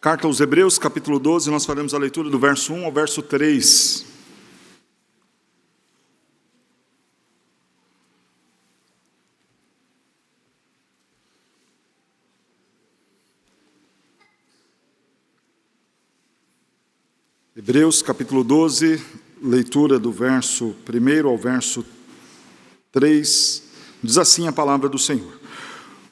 Carta aos Hebreus, capítulo 12, nós faremos a leitura do verso 1 ao verso 3. Hebreus, capítulo 12, leitura do verso 1 ao verso 3, diz assim a palavra do Senhor.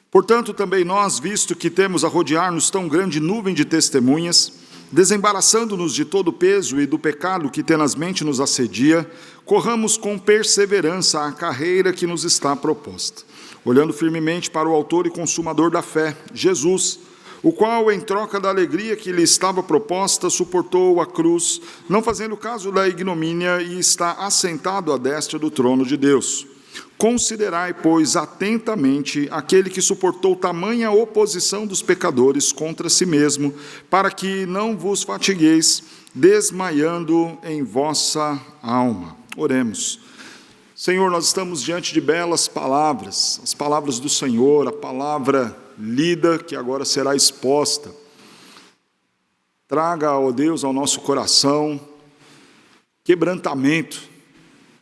Portanto, também nós, visto que temos a rodear-nos tão grande nuvem de testemunhas, desembaraçando-nos de todo o peso e do pecado que tenazmente nos assedia, corramos com perseverança a carreira que nos está proposta, olhando firmemente para o autor e consumador da fé, Jesus, o qual, em troca da alegria que lhe estava proposta, suportou a cruz, não fazendo caso da ignomínia, e está assentado à destra do trono de Deus. Considerai, pois, atentamente aquele que suportou tamanha oposição dos pecadores contra si mesmo, para que não vos fatigueis, desmaiando em vossa alma. Oremos. Senhor, nós estamos diante de belas palavras, as palavras do Senhor, a palavra lida que agora será exposta. Traga, ó Deus, ao nosso coração quebrantamento,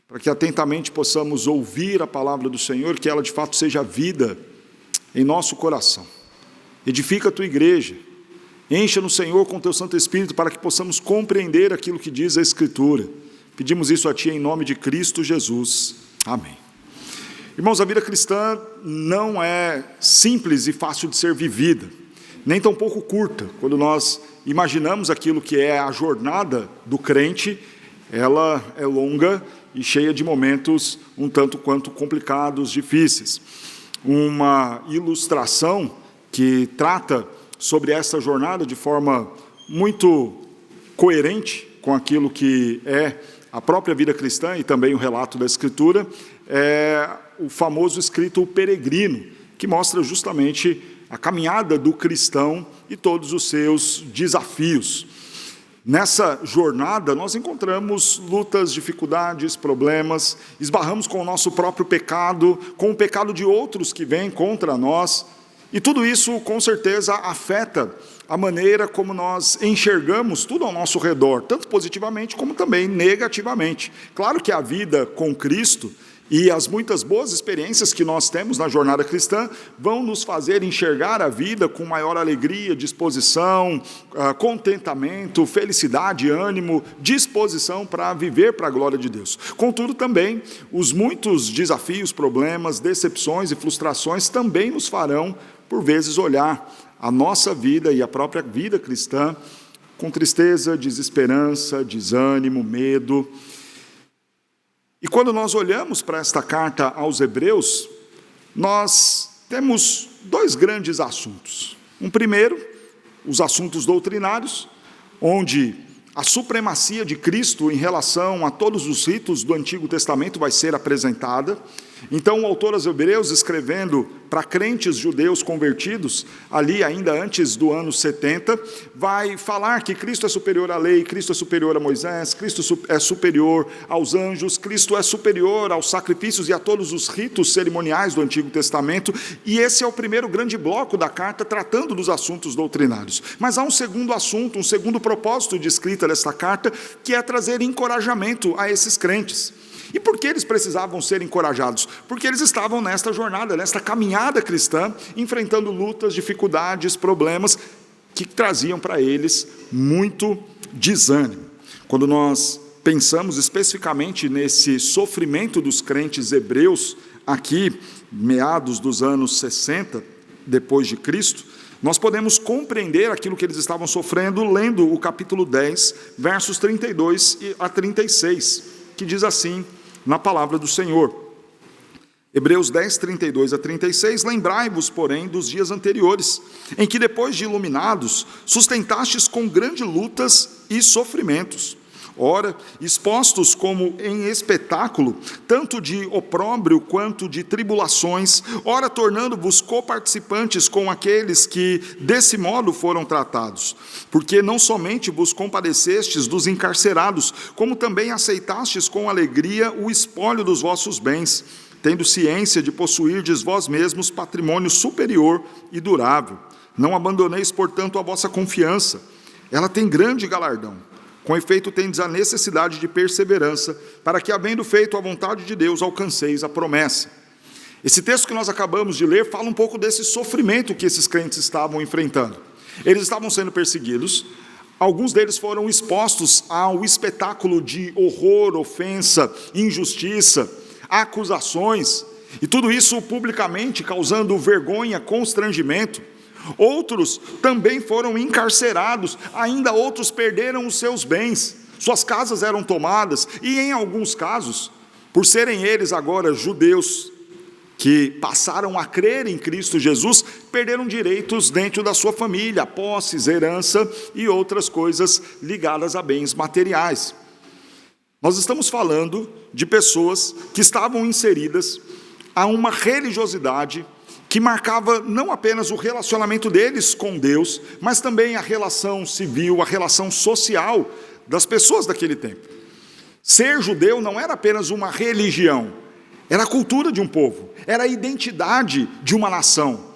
para que atentamente possamos ouvir a palavra do Senhor, que ela de fato seja vida em nosso coração. Edifica a tua igreja, encha-nos, Senhor, com teu Santo Espírito, para que possamos compreender aquilo que diz a Escritura. Pedimos isso a ti em nome de Cristo Jesus. Amém. Irmãos, a vida cristã não é simples e fácil de ser vivida, nem tão pouco curta. Quando nós imaginamos aquilo que é a jornada do crente, ela é longa e cheia de momentos um tanto quanto complicados, difíceis. Uma ilustração que trata sobre essa jornada de forma muito coerente com aquilo que é a própria vida cristã e também o relato da Escritura, é o famoso escrito O Peregrino, que mostra justamente a caminhada do cristão e todos os seus desafios. Nessa jornada, nós encontramos lutas, dificuldades, problemas, esbarramos com o nosso próprio pecado, com o pecado de outros que vêm contra nós, e tudo isso, com certeza, afeta a maneira como nós enxergamos tudo ao nosso redor, tanto positivamente como também negativamente. Claro que a vida com Cristo e as muitas boas experiências que nós temos na jornada cristã vão nos fazer enxergar a vida com maior alegria, disposição, contentamento, felicidade, ânimo, disposição para viver para a glória de Deus. Contudo, também, os muitos desafios, problemas, decepções e frustrações também nos farão, por vezes, olhar a nossa vida e a própria vida cristã com tristeza, desesperança, desânimo, medo. E quando nós olhamos para esta carta aos Hebreus, nós temos dois grandes assuntos. Um primeiro, os assuntos doutrinários, onde a supremacia de Cristo em relação a todos os ritos do Antigo Testamento vai ser apresentada. Então, o autor aos Hebreus, escrevendo para crentes judeus convertidos, ali ainda antes do ano 70, vai falar que Cristo é superior à lei, Cristo é superior a Moisés, Cristo é superior aos anjos, Cristo é superior aos sacrifícios e a todos os ritos cerimoniais do Antigo Testamento, e esse é o primeiro grande bloco da carta, tratando dos assuntos doutrinários. Mas há um segundo assunto, um segundo propósito de escrita desta carta, que é trazer encorajamento a esses crentes. E por que eles precisavam ser encorajados? Porque eles estavam nesta jornada, nesta caminhada cristã, enfrentando lutas, dificuldades, problemas que traziam para eles muito desânimo. Quando nós pensamos especificamente nesse sofrimento dos crentes hebreus, aqui, meados dos anos 60, depois de Cristo, nós podemos compreender aquilo que eles estavam sofrendo lendo o capítulo 10, versos 32 a 36, que diz assim na palavra do Senhor. Hebreus 10, 32 a 36, lembrai-vos, porém, dos dias anteriores, em que depois de iluminados, sustentastes com grandes lutas e sofrimentos. Ora, expostos como em espetáculo, tanto de opróbrio quanto de tribulações, ora tornando-vos coparticipantes com aqueles que desse modo foram tratados. Porque não somente vos compadecestes dos encarcerados, como também aceitastes com alegria o espólio dos vossos bens, tendo ciência de possuirdes vós mesmos patrimônio superior e durável. Não abandoneis, portanto, a vossa confiança. Ela tem grande galardão. Com efeito, tendes a necessidade de perseverança, para que, havendo feito a vontade de Deus, alcanceis a promessa. Esse texto que nós acabamos de ler fala um pouco desse sofrimento que esses crentes estavam enfrentando. Eles estavam sendo perseguidos, alguns deles foram expostos ao espetáculo de horror, ofensa, injustiça, acusações, e tudo isso publicamente causando vergonha, constrangimento. Outros também foram encarcerados, ainda outros perderam os seus bens, suas casas eram tomadas, e em alguns casos, por serem eles agora judeus, que passaram a crer em Cristo Jesus, perderam direitos dentro da sua família, posses, herança e outras coisas ligadas a bens materiais. Nós estamos falando de pessoas que estavam inseridas a uma religiosidade que marcava não apenas o relacionamento deles com Deus, mas também a relação civil, a relação social das pessoas daquele tempo. Ser judeu não era apenas uma religião, era a cultura de um povo, era a identidade de uma nação,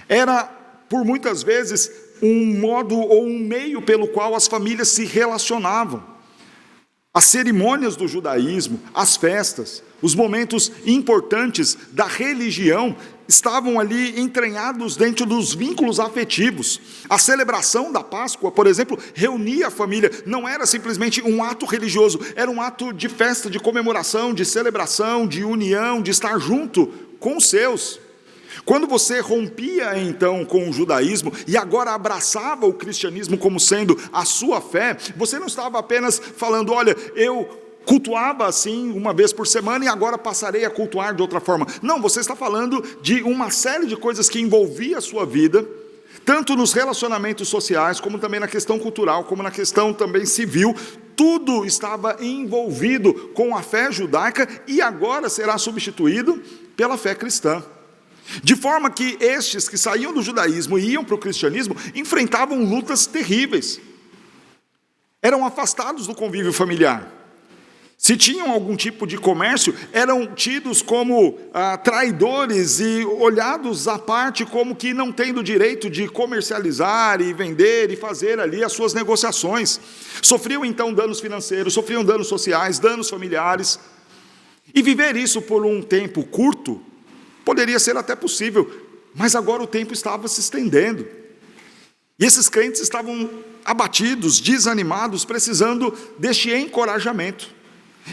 era, por muitas vezes, um modo ou um meio pelo qual as famílias se relacionavam. As cerimônias do judaísmo, as festas, os momentos importantes da religião estavam ali entranhados dentro dos vínculos afetivos. A celebração da Páscoa, por exemplo, reunia a família, não era simplesmente um ato religioso, era um ato de festa, de comemoração, de celebração, de união, de estar junto com os seus. Quando você rompia então com o judaísmo e agora abraçava o cristianismo como sendo a sua fé, você não estava apenas falando, olha, eu cultuava assim uma vez por semana e agora passarei a cultuar de outra forma. Não, você está falando de uma série de coisas que envolvia a sua vida, tanto nos relacionamentos sociais, como também na questão cultural, como na questão também civil. Tudo estava envolvido com a fé judaica e agora será substituído pela fé cristã. De forma que estes que saíam do judaísmo e iam para o cristianismo enfrentavam lutas terríveis. Eram afastados do convívio familiar. Se tinham algum tipo de comércio, eram tidos como traidores e olhados à parte como que não tendo direito de comercializar e vender e fazer ali as suas negociações. Sofriam então danos financeiros, sofriam danos sociais, danos familiares. E viver isso por um tempo curto poderia ser até possível, mas agora o tempo estava se estendendo. E esses crentes estavam abatidos, desanimados, precisando deste encorajamento.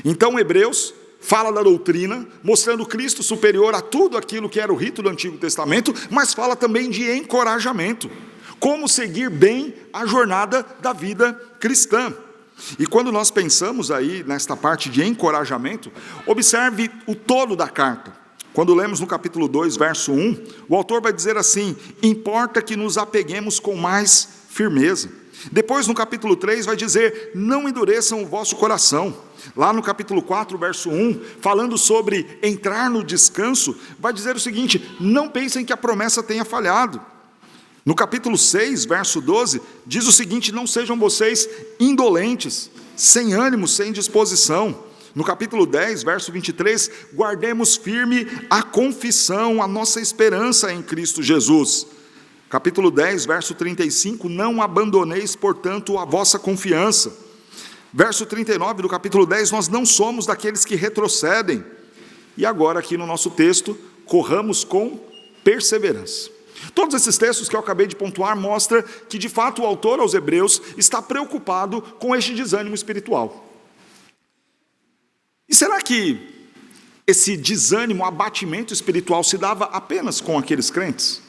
Então Hebreus fala da doutrina, mostrando Cristo superior a tudo aquilo que era o rito do Antigo Testamento, mas fala também de encorajamento, como seguir bem a jornada da vida cristã. E quando nós pensamos aí nesta parte de encorajamento, observe o todo da carta. Quando lemos no capítulo 2, verso 1, o autor vai dizer assim: importa que nos apeguemos com mais firmeza. Depois no capítulo 3 vai dizer: não endureçam o vosso coração. Lá no capítulo 4, verso 1, falando sobre entrar no descanso, vai dizer o seguinte: não pensem que a promessa tenha falhado. No capítulo 6, verso 12, diz o seguinte: não sejam vocês indolentes, sem ânimo, sem disposição. No capítulo 10, verso 23, guardemos firme a confissão, a nossa esperança em Cristo Jesus. Capítulo 10, verso 35, não abandoneis, portanto, a vossa confiança. Verso 39 do capítulo 10, nós não somos daqueles que retrocedem. E agora aqui no nosso texto, corramos com perseverança. Todos esses textos que eu acabei de pontuar mostram que de fato o autor aos Hebreus está preocupado com este desânimo espiritual. E será que esse desânimo, abatimento espiritual se dava apenas com aqueles crentes?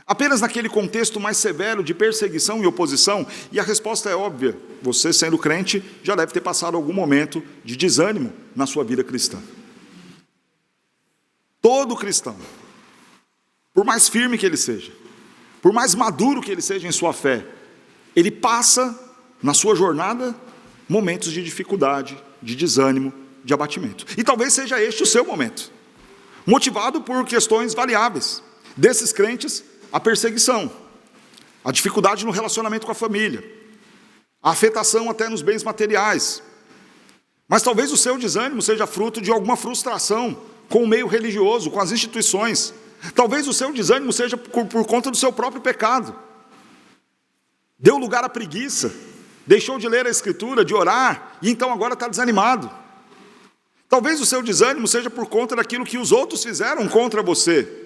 Apenas naquele contexto mais severo de perseguição e oposição? E a resposta é óbvia: você, sendo crente, já deve ter passado algum momento de desânimo na sua vida cristã. Todo cristão, por mais firme que ele seja, por mais maduro que ele seja em sua fé, ele passa na sua jornada momentos de dificuldade, de desânimo, de abatimento. E talvez seja este o seu momento, motivado por questões variáveis. Desses crentes, a perseguição, a dificuldade no relacionamento com a família, a afetação até nos bens materiais. Mas talvez o seu desânimo seja fruto de alguma frustração com o meio religioso, com as instituições, Talvez o seu desânimo seja por conta do seu próprio pecado. Deu lugar à preguiça, deixou de ler a Escritura, de orar, e então agora está desanimado. Talvez o seu desânimo seja por conta daquilo que os outros fizeram contra você.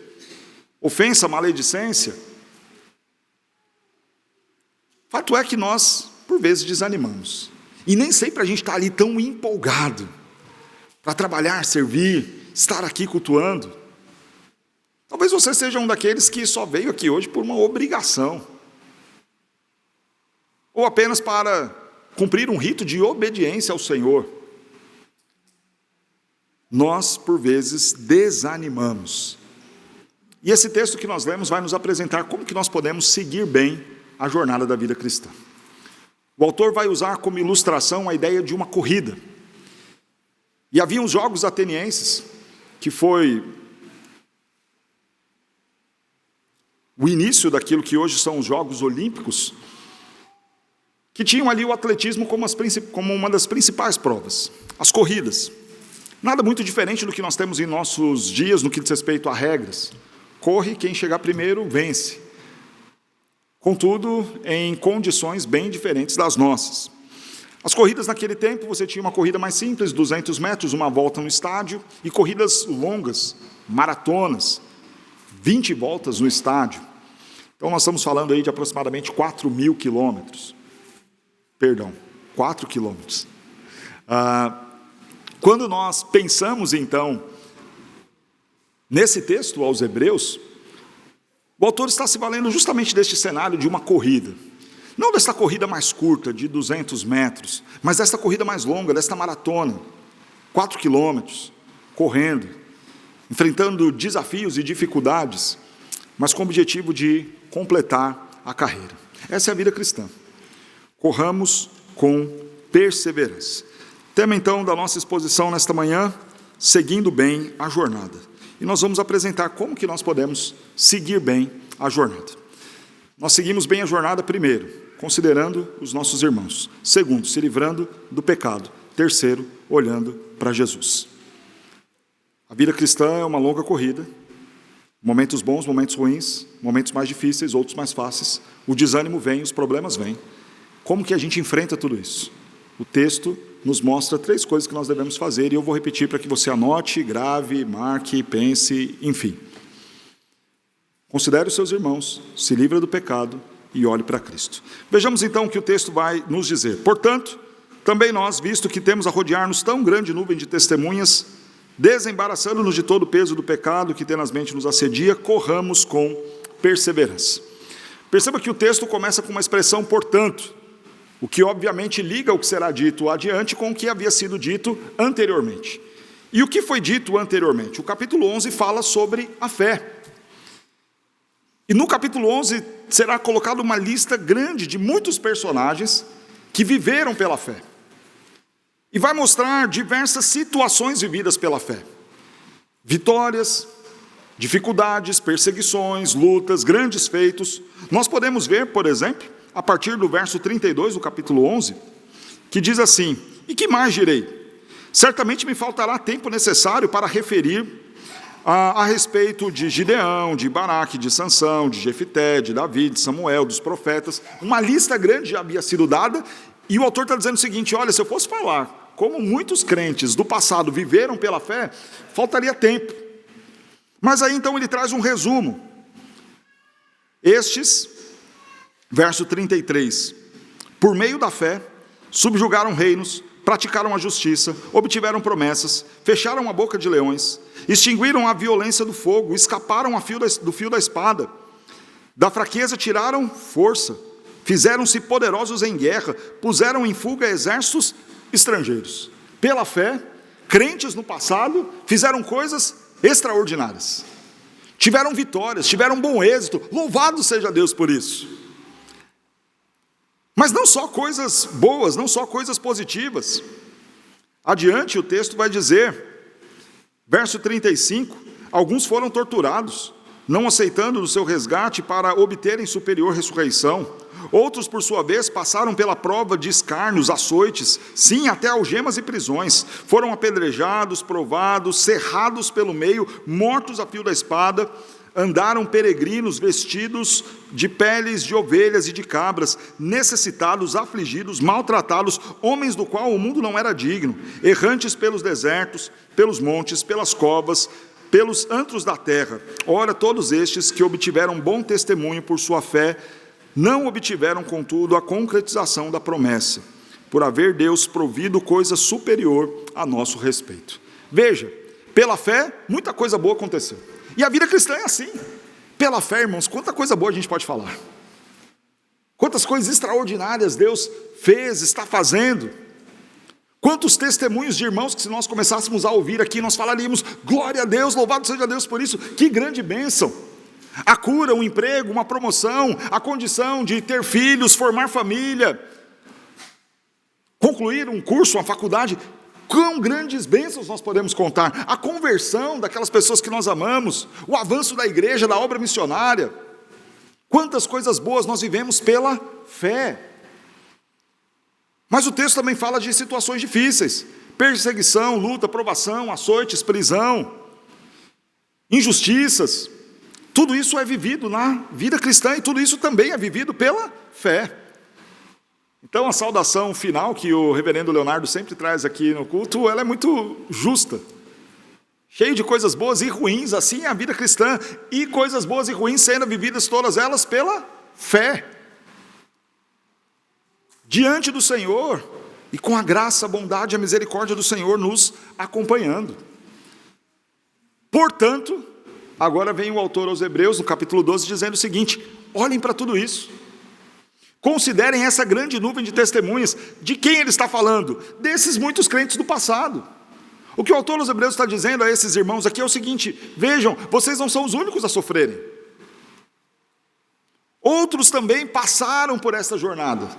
Ofensa, maledicência. Fato é que nós, por vezes, desanimamos. E nem sempre a gente está ali tão empolgado para trabalhar, servir, estar aqui cultuando. Talvez você seja um daqueles que só veio aqui hoje por uma obrigação. Ou apenas para cumprir um rito de obediência ao Senhor. Nós, por vezes, desanimamos. E esse texto que nós lemos vai nos apresentar como que nós podemos seguir bem a jornada da vida cristã. O autor vai usar como ilustração a ideia de uma corrida. E havia os Jogos Atenienses, que foi o início daquilo que hoje são os Jogos Olímpicos, que tinham ali o atletismo como uma das principais provas, as corridas. Nada muito diferente do que nós temos em nossos dias no que diz respeito a regras. Corre, quem chegar primeiro vence. Contudo, em condições bem diferentes das nossas. As corridas naquele tempo, você tinha uma corrida mais simples, 200 metros, uma volta no estádio, e corridas longas, maratonas, 20 voltas no estádio. Então nós estamos falando aí de aproximadamente 4.000 quilômetros. Perdão, 4 quilômetros. Quando nós pensamos, então, nesse texto aos Hebreus, o autor está se valendo justamente deste cenário de uma corrida. Não desta corrida mais curta, de 200 metros, mas desta corrida mais longa, desta maratona, 4 quilômetros, correndo, enfrentando desafios e dificuldades, mas com o objetivo de completar a carreira. Essa é a vida cristã. Corramos com perseverança. Tema, então, da nossa exposição nesta manhã, seguindo bem a jornada. E nós vamos apresentar como que nós podemos seguir bem a jornada. Nós seguimos bem a jornada, primeiro, considerando os nossos irmãos. Segundo, se livrando do pecado. Terceiro, olhando para Jesus. A vida cristã é uma longa corrida. Momentos bons, momentos ruins, momentos mais difíceis, outros mais fáceis. O desânimo vem, os problemas vêm. Como que a gente enfrenta tudo isso? O texto nos mostra 3 coisas que nós devemos fazer, e eu vou repetir para que você anote, grave, marque, pense, enfim. Considere os seus irmãos, se livre do pecado e olhe para Cristo. Vejamos então o que o texto vai nos dizer. Portanto, também nós, visto que temos a rodear-nos tão grande nuvem de testemunhas, desembaraçando-nos de todo o peso do pecado que tenazmente nos assedia, corramos com perseverança. Perceba que o texto começa com uma expressão portanto, o que obviamente liga o que será dito adiante com o que havia sido dito anteriormente. E o que foi dito anteriormente? O capítulo 11 fala sobre a fé. E no capítulo 11 será colocada uma lista grande de muitos personagens que viveram pela fé. E vai mostrar diversas situações vividas pela fé. Vitórias, dificuldades, perseguições, lutas, grandes feitos. Nós podemos ver, por exemplo, a partir do verso 32 do capítulo 11, que diz assim: e que mais direi? Certamente me faltará tempo necessário para referir a respeito de Gideão, de Baraque, de Sansão, de Jefité, de Davi, de Samuel, dos profetas. Uma lista grande já havia sido dada, e o autor está dizendo o seguinte: olha, se eu fosse falar como muitos crentes do passado viveram pela fé, faltaria tempo. Mas aí então ele traz um resumo. Estes, verso 33, por meio da fé, subjugaram reinos, praticaram a justiça, obtiveram promessas, fecharam a boca de leões, extinguiram a violência do fogo, escaparam do fio da espada, da fraqueza tiraram força, fizeram-se poderosos em guerra, puseram em fuga exércitos estrangeiros. Pela fé, crentes no passado fizeram coisas extraordinárias, tiveram vitórias, tiveram bom êxito, louvado seja Deus por isso. Mas não só coisas boas, não só coisas positivas. Adiante o texto vai dizer, verso 35, alguns foram torturados, não aceitando o seu resgate para obterem superior ressurreição. Outros, por sua vez, passaram pela prova de escárnios, açoites, sim, até algemas e prisões. Foram apedrejados, provados, cerrados pelo meio, mortos a fio da espada. andaram peregrinos vestidos de peles de ovelhas e de cabras, necessitados, afligidos, maltratados, homens do qual o mundo não era digno, errantes pelos desertos, pelos montes, pelas covas, pelos antros da terra. Ora, todos estes que obtiveram bom testemunho por sua fé, não obtiveram, contudo, a concretização da promessa, por haver Deus provido coisa superior a nosso respeito. Veja, pela fé, muita coisa boa aconteceu. E a vida cristã é assim. Pela fé, irmãos, quanta coisa boa a gente pode falar. Quantas coisas extraordinárias Deus fez, está fazendo. Quantos testemunhos de irmãos que se nós começássemos a ouvir aqui, nós falaríamos, glória a Deus, louvado seja Deus por isso, que grande bênção. A cura, um emprego, uma promoção, a condição de ter filhos, formar família, concluir um curso, uma faculdade, quão grandes bênçãos nós podemos contar. A conversão daquelas pessoas que nós amamos, o avanço da igreja, da obra missionária. Quantas coisas boas nós vivemos pela fé. Mas o texto também fala de situações difíceis, perseguição, luta, provação, açoites, prisão, injustiças. Tudo isso é vivido na vida cristã e tudo isso também é vivido pela fé. Então a saudação final que o reverendo Leonardo sempre traz aqui no culto, ela é muito justa. Cheio de coisas boas e ruins, assim é a vida cristã. E coisas boas e ruins sendo vividas todas elas pela fé. Diante do Senhor e com a graça, a bondade e a misericórdia do Senhor nos acompanhando. Portanto, agora vem o autor aos Hebreus, no capítulo 12, dizendo o seguinte, olhem para tudo isso. Considerem essa grande nuvem de testemunhas. De quem ele está falando? Desses muitos crentes do passado. O que o autor aos Hebreus está dizendo a esses irmãos aqui é o seguinte, vejam, vocês não são os únicos a sofrerem. Outros também passaram por essa jornada.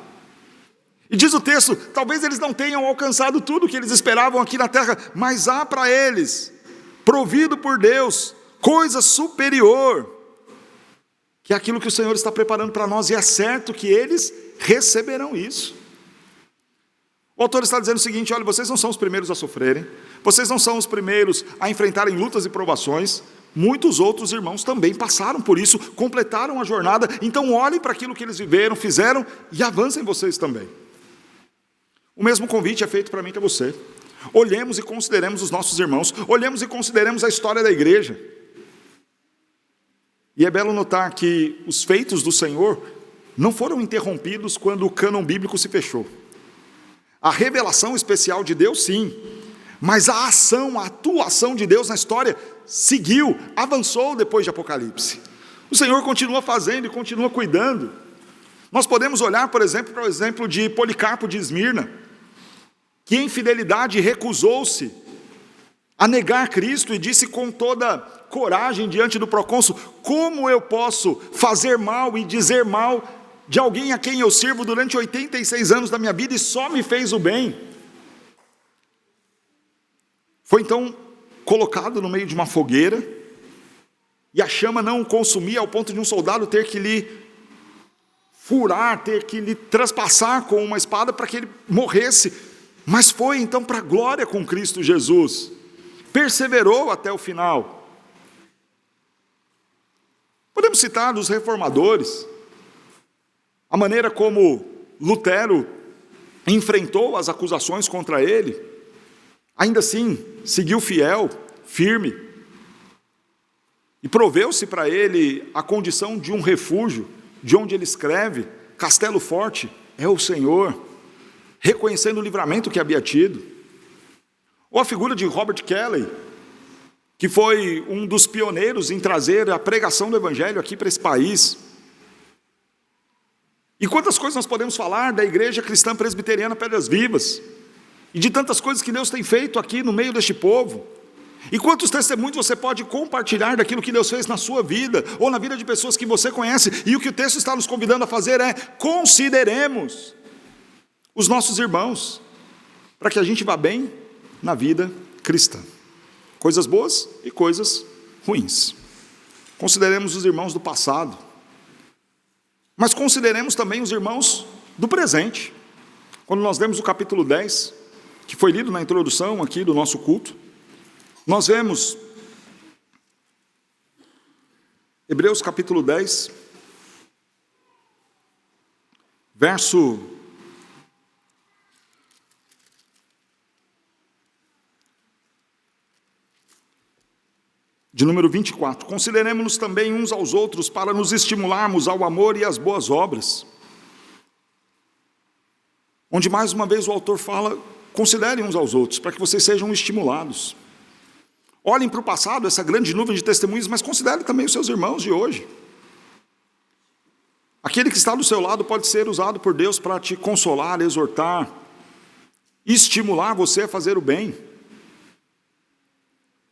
E diz o texto, talvez eles não tenham alcançado tudo o que eles esperavam aqui na terra, mas há para eles, provido por Deus, coisa superior, que é aquilo que o Senhor está preparando para nós, e é certo que eles receberão isso. O autor está dizendo o seguinte, olha, vocês não são os primeiros a sofrerem, vocês não são os primeiros a enfrentarem lutas e provações, muitos outros irmãos também passaram por isso, completaram a jornada, então olhem para aquilo que eles viveram, fizeram, e avancem vocês também. O mesmo convite é feito para mim e para você. Olhemos e consideremos os nossos irmãos, olhemos e consideremos a história da igreja. E é belo notar que os feitos do Senhor não foram interrompidos quando o cânon bíblico se fechou. A revelação especial de Deus, sim, mas a ação, a atuação de Deus na história seguiu, avançou depois de Apocalipse. O Senhor continua fazendo e continua cuidando. Nós podemos olhar, por exemplo, para o exemplo de Policarpo de Esmirna, que em fidelidade recusou-se a negar Cristo e disse com toda coragem diante do procônsul, como eu posso fazer mal e dizer mal de alguém a quem eu sirvo durante 86 anos da minha vida e só me fez o bem? Foi então colocado no meio de uma fogueira, e a chama não o consumia ao ponto de um soldado ter que lhe furar, ter que lhe traspassar com uma espada para que ele morresse, mas foi então para a glória com Cristo Jesus, perseverou até o final. Podemos citar dos reformadores, a maneira como Lutero enfrentou as acusações contra ele, ainda assim seguiu fiel, firme, e proveu-se para ele a condição de um refúgio, de onde ele escreve, Castelo Forte é o Senhor, reconhecendo o livramento que havia tido. Ou a figura de Robert Kelly, que foi um dos pioneiros em trazer a pregação do Evangelho aqui para esse país. E quantas coisas nós podemos falar da Igreja Cristã Presbiteriana Pedras Vivas, e de tantas coisas que Deus tem feito aqui no meio deste povo. E quantos testemunhos você pode compartilhar daquilo que Deus fez na sua vida, ou na vida de pessoas que você conhece, e o que o texto está nos convidando a fazer é, consideremos os nossos irmãos, para que a gente vá bem na vida cristã. Coisas boas e coisas ruins. Consideremos os irmãos do passado, mas consideremos também os irmãos do presente. Quando nós lemos o capítulo 10, que foi lido na introdução aqui do nosso culto, nós vemos Hebreus capítulo 10, verso de número 24. Consideremos-nos também uns aos outros para nos estimularmos ao amor e às boas obras. Onde mais uma vez o autor fala, considerem uns aos outros, para que vocês sejam estimulados. Olhem para o passado, essa grande nuvem de testemunhos, mas considerem também os seus irmãos de hoje. Aquele que está do seu lado pode ser usado por Deus para te consolar, exortar, estimular você a fazer o bem.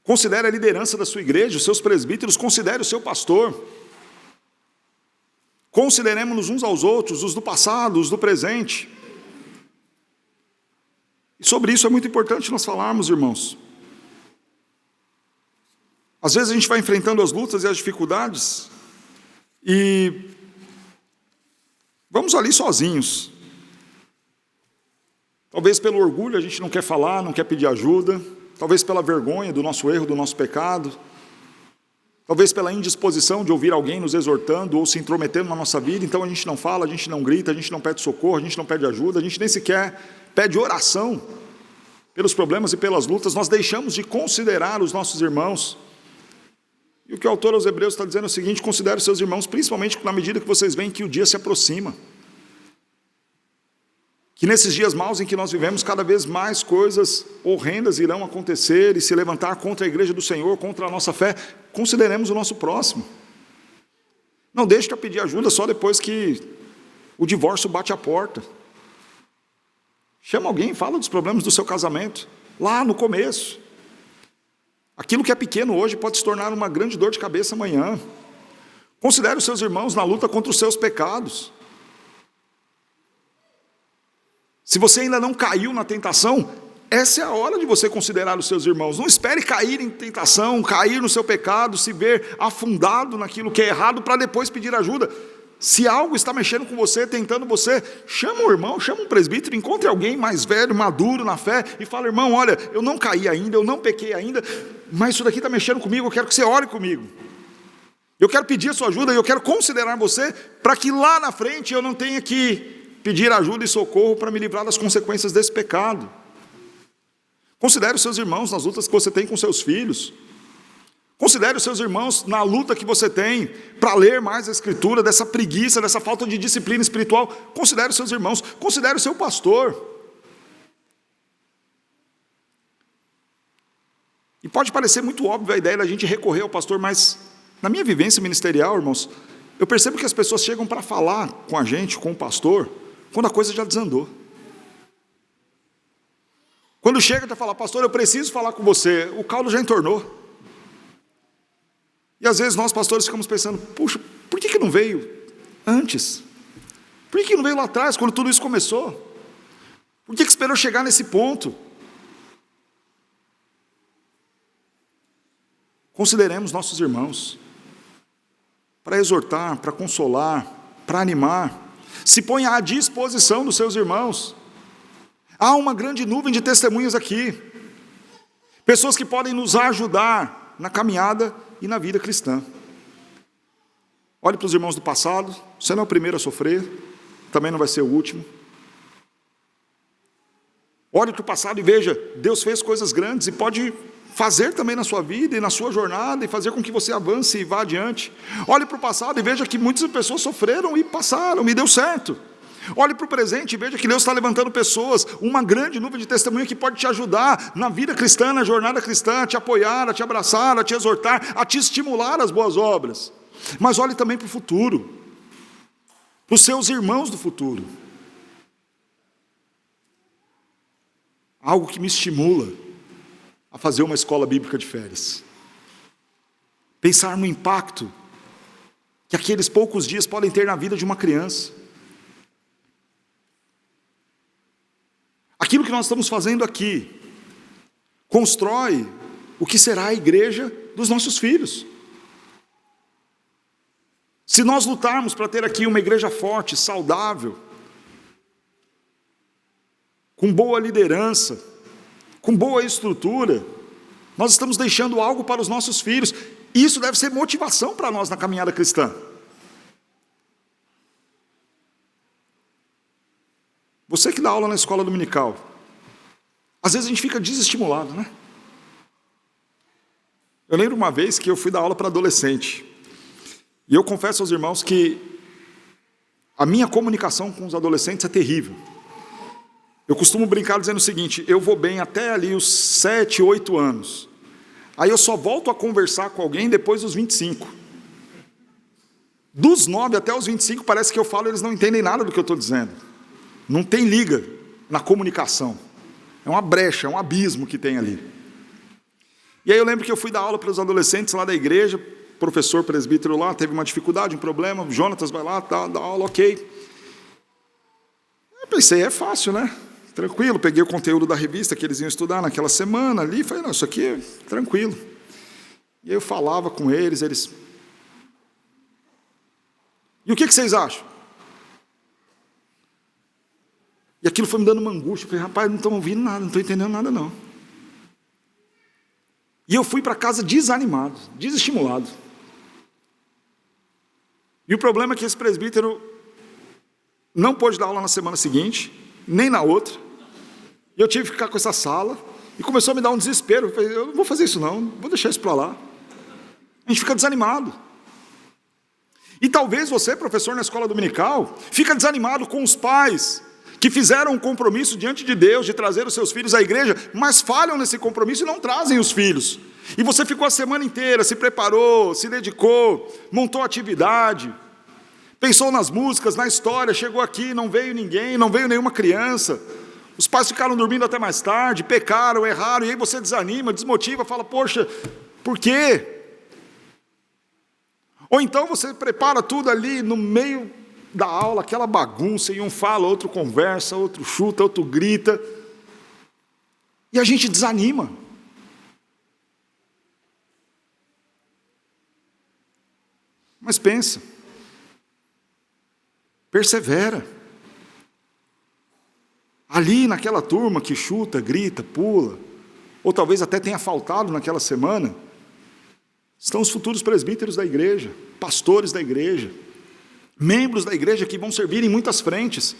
Considere a liderança da sua igreja, os seus presbíteros, considere o seu pastor. Consideremos-nos uns aos outros, os do passado, os do presente. E sobre isso é muito importante nós falarmos, irmãos. Às vezes a gente vai enfrentando as lutas e as dificuldades e vamos ali sozinhos. Talvez pelo orgulho a gente não quer falar, não quer pedir ajuda. Talvez pela vergonha do nosso erro, do nosso pecado. Talvez pela indisposição de ouvir alguém nos exortando ou se intrometendo na nossa vida. Então a gente não fala, a gente não grita, a gente não pede socorro, a gente não pede ajuda, a gente nem sequer pede oração pelos problemas e pelas lutas. Nós deixamos de considerar os nossos irmãos. E o que o autor aos Hebreus está dizendo é o seguinte: considere os seus irmãos, principalmente na medida que vocês veem que o dia se aproxima. Que nesses dias maus em que nós vivemos, cada vez mais coisas horrendas irão acontecer e se levantar contra a igreja do Senhor, contra a nossa fé. Consideremos o nosso próximo. Não deixe de pedir ajuda só depois que o divórcio bate a porta. Chama alguém, fala dos problemas do seu casamento, lá no começo. Aquilo que é pequeno hoje pode se tornar uma grande dor de cabeça amanhã. Considere os seus irmãos na luta contra os seus pecados. Se você ainda não caiu na tentação, essa é a hora de você considerar os seus irmãos. Não espere cair em tentação, cair no seu pecado, se ver afundado naquilo que é errado para depois pedir ajuda. Se algo está mexendo com você, tentando você, chama um irmão, chama um presbítero, encontre alguém mais velho, maduro na fé e fala: irmão, olha, eu não caí ainda, eu não pequei ainda, mas isso daqui está mexendo comigo, eu quero que você ore comigo. Eu quero pedir a sua ajuda, eu quero considerar você para que lá na frente eu não tenha que pedir ajuda e socorro para me livrar das consequências desse pecado. Considere os seus irmãos nas lutas que você tem com seus filhos. Considere os seus irmãos na luta que você tem para ler mais a Escritura, dessa preguiça, dessa falta de disciplina espiritual. Considere os seus irmãos, considere o seu pastor. E pode parecer muito óbvio a ideia da gente recorrer ao pastor, mas na minha vivência ministerial, irmãos, eu percebo que as pessoas chegam para falar com a gente, com o pastor, quando a coisa já desandou. Quando chega para falar: pastor, eu preciso falar com você, o caldo já entornou. E às vezes nós pastores ficamos pensando: puxa, por que não veio antes? Por que não veio lá atrás, quando tudo isso começou? Por que esperou chegar nesse ponto? Consideremos nossos irmãos, para exortar, para consolar, para animar. Se ponha à disposição dos seus irmãos. Há uma grande nuvem de testemunhas aqui. Pessoas que podem nos ajudar na caminhada e na vida cristã. Olhe para os irmãos do passado. Você não é o primeiro a sofrer, também não vai ser o último. Olhe para o passado e veja: Deus fez coisas grandes e pode fazer também na sua vida e na sua jornada, e fazer com que você avance e vá adiante. Olhe para o passado e veja que muitas pessoas sofreram e passaram, e deu certo. Olhe para o presente e veja que Deus está levantando pessoas, uma grande nuvem de testemunho que pode te ajudar na vida cristã, na jornada cristã, a te apoiar, a te abraçar, a te exortar, a te estimular às boas obras. Mas olhe também para o futuro, para os seus irmãos do futuro. Algo que me estimula a fazer uma escola bíblica de férias. Pensar no impacto que aqueles poucos dias podem ter na vida de uma criança. Aquilo que nós estamos fazendo aqui constrói o que será a igreja dos nossos filhos. Se nós lutarmos para ter aqui uma igreja forte, saudável, com boa liderança, com boa estrutura, nós estamos deixando algo para os nossos filhos. E isso deve ser motivação para nós na caminhada cristã. Você que dá aula na escola dominical, às vezes a gente fica desestimulado, né? Eu lembro uma vez que eu fui dar aula para adolescente. E eu confesso aos irmãos que a minha comunicação com os adolescentes é terrível. Eu costumo brincar dizendo o seguinte: eu vou bem até ali os 7, 8 anos. Aí eu só volto a conversar com alguém depois dos 25. Dos 9 até os 25 parece que eu falo e eles não entendem nada do que eu estou dizendo. Não tem liga na comunicação. É uma brecha, é um abismo que tem ali. E aí eu lembro que eu fui dar aula para os adolescentes lá da igreja, professor presbítero lá, teve uma dificuldade, um problema, Jonatas vai lá, dá aula, ok. Eu pensei, é fácil, né? Tranquilo, peguei o conteúdo da revista que eles iam estudar naquela semana ali, falei, não, isso aqui é tranquilo. E aí eu falava com eles, e o que vocês acham? E aquilo foi me dando uma angústia, eu falei, rapaz, não estão ouvindo nada, não estou entendendo nada não. E eu fui para casa desanimado, desestimulado. E o problema é que esse presbítero não pôde dar aula na semana seguinte, nem na outra. E eu tive que ficar com essa sala, e começou a me dar um desespero. Eu falei, eu não vou fazer isso não, vou deixar isso para lá. A gente fica desanimado. E talvez você, professor na escola dominical, fica desanimado com os pais que fizeram um compromisso diante de Deus de trazer os seus filhos à igreja, mas falham nesse compromisso e não trazem os filhos. E você ficou a semana inteira, se preparou, se dedicou, montou atividade, pensou nas músicas, na história, chegou aqui, não veio ninguém, não veio nenhuma criança. Os pais ficaram dormindo até mais tarde, pecaram, erraram, e aí você desanima, desmotiva, fala, poxa, por quê? Ou então você prepara tudo ali no meio da aula, aquela bagunça, e um fala, outro conversa, outro chuta, outro grita, e a gente desanima. Mas pensa, persevera. Ali naquela turma que chuta, grita, pula, ou talvez até tenha faltado naquela semana, estão os futuros presbíteros da igreja, pastores da igreja, membros da igreja que vão servir em muitas frentes.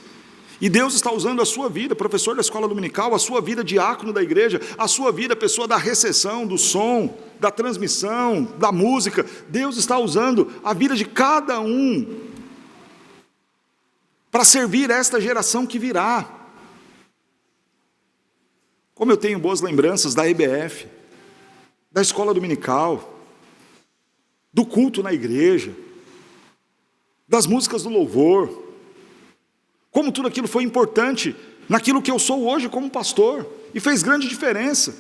E Deus está usando a sua vida, professor da escola dominical, a sua vida diácono da igreja, a sua vida pessoa da recepção, do som, da transmissão, da música. Deus está usando a vida de cada um para servir esta geração que virá. Como eu tenho boas lembranças da EBF, da escola dominical, do culto na igreja, das músicas do louvor, como tudo aquilo foi importante naquilo que eu sou hoje como pastor, e fez grande diferença.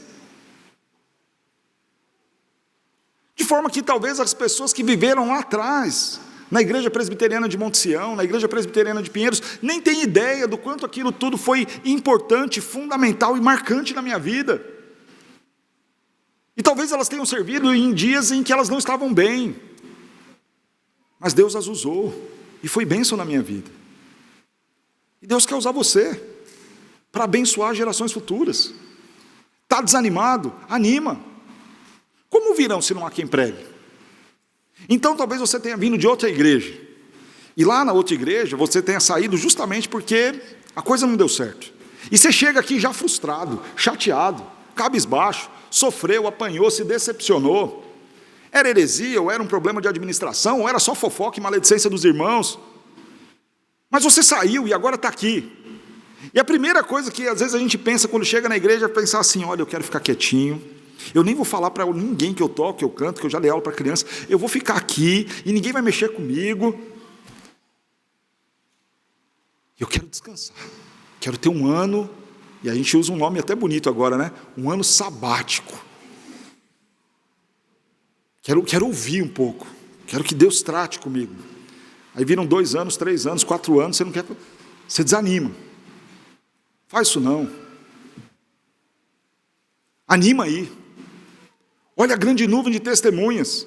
De forma que talvez as pessoas que viveram lá atrás, na igreja presbiteriana de Monte Sião, na igreja presbiteriana de Pinheiros, nem têm ideia do quanto aquilo tudo foi importante, fundamental e marcante na minha vida. E talvez elas tenham servido em dias em que elas não estavam bem, mas Deus as usou, e foi bênção na minha vida. E Deus quer usar você, para abençoar gerações futuras. Está desanimado? Anima. Como virão se não há quem pregue? Então talvez você tenha vindo de outra igreja, e lá na outra igreja você tenha saído justamente porque a coisa não deu certo. E você chega aqui já frustrado, chateado, cabisbaixo, sofreu, apanhou, se decepcionou. Era heresia, ou era um problema de administração, ou era só fofoca e maledicência dos irmãos. Mas você saiu e agora está aqui. E a primeira coisa que às vezes a gente pensa quando chega na igreja é pensar assim, olha, eu quero ficar quietinho, eu nem vou falar para ninguém que eu toco, que eu canto, que eu já dei aula para criança, eu vou ficar aqui e ninguém vai mexer comigo. Eu quero descansar, quero ter um ano, e a gente usa um nome até bonito agora, né? Um ano sabático. Quero ouvir um pouco, quero que Deus trate comigo. Aí viram 2 anos, 3 anos, 4 anos, você não quer, você desanima. Faz isso não. Anima aí. Olha a grande nuvem de testemunhas.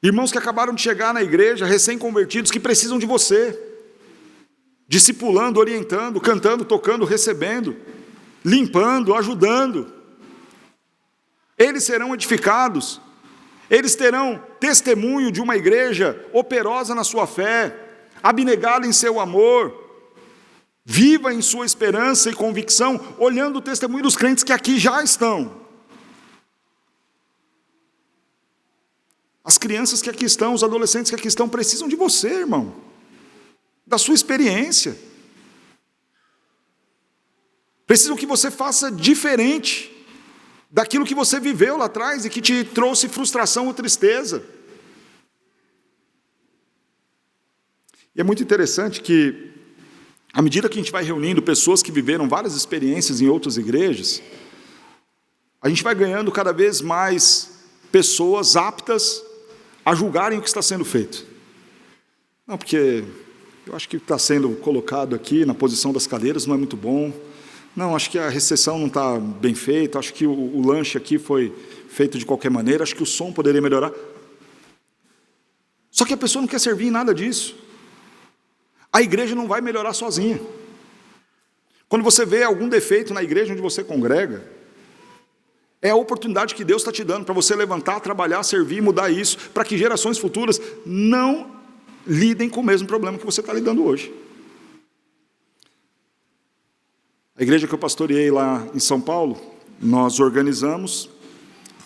Irmãos que acabaram de chegar na igreja, recém-convertidos, que precisam de você. Discipulando, orientando, cantando, tocando, recebendo, limpando, ajudando. eles serão edificados, eles terão testemunho de uma igreja operosa na sua fé, abnegada em seu amor, viva em sua esperança e convicção, olhando o testemunho dos crentes que aqui já estão. As crianças que aqui estão, os adolescentes que aqui estão, precisam de você, irmão, da sua experiência. Precisam que você faça diferente daquilo que você viveu lá atrás e que te trouxe frustração ou tristeza. E é muito interessante que, à medida que a gente vai reunindo pessoas que viveram várias experiências em outras igrejas, a gente vai ganhando cada vez mais pessoas aptas a julgarem o que está sendo feito. Não, porque eu acho que o que está sendo colocado aqui na posição das cadeiras não é muito bom. Não, acho que a recepção não está bem feita, acho que o lanche aqui foi feito de qualquer maneira, acho que o som poderia melhorar. Só que a pessoa não quer servir em nada disso. A igreja não vai melhorar sozinha. Quando você vê algum defeito na igreja onde você congrega, é a oportunidade que Deus está te dando para você levantar, trabalhar, servir, mudar isso, para que gerações futuras não lidem com o mesmo problema que você está lidando hoje. A igreja que eu pastoreei lá em São Paulo, nós organizamos,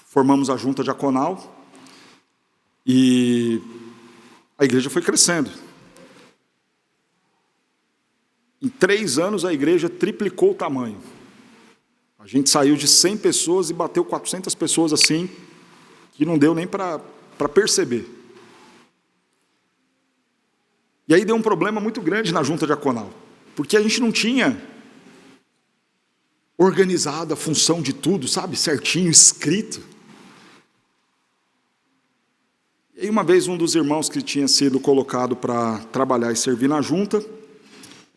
formamos a junta diaconal, e a igreja foi crescendo. Em 3 anos a igreja triplicou o tamanho. A gente saiu de 100 pessoas e bateu 400 pessoas assim, que não deu nem para perceber. E aí deu um problema muito grande na junta diaconal, porque a gente não tinha organizado a função de tudo, sabe, certinho, escrito. E aí uma vez um dos irmãos que tinha sido colocado para trabalhar e servir na junta,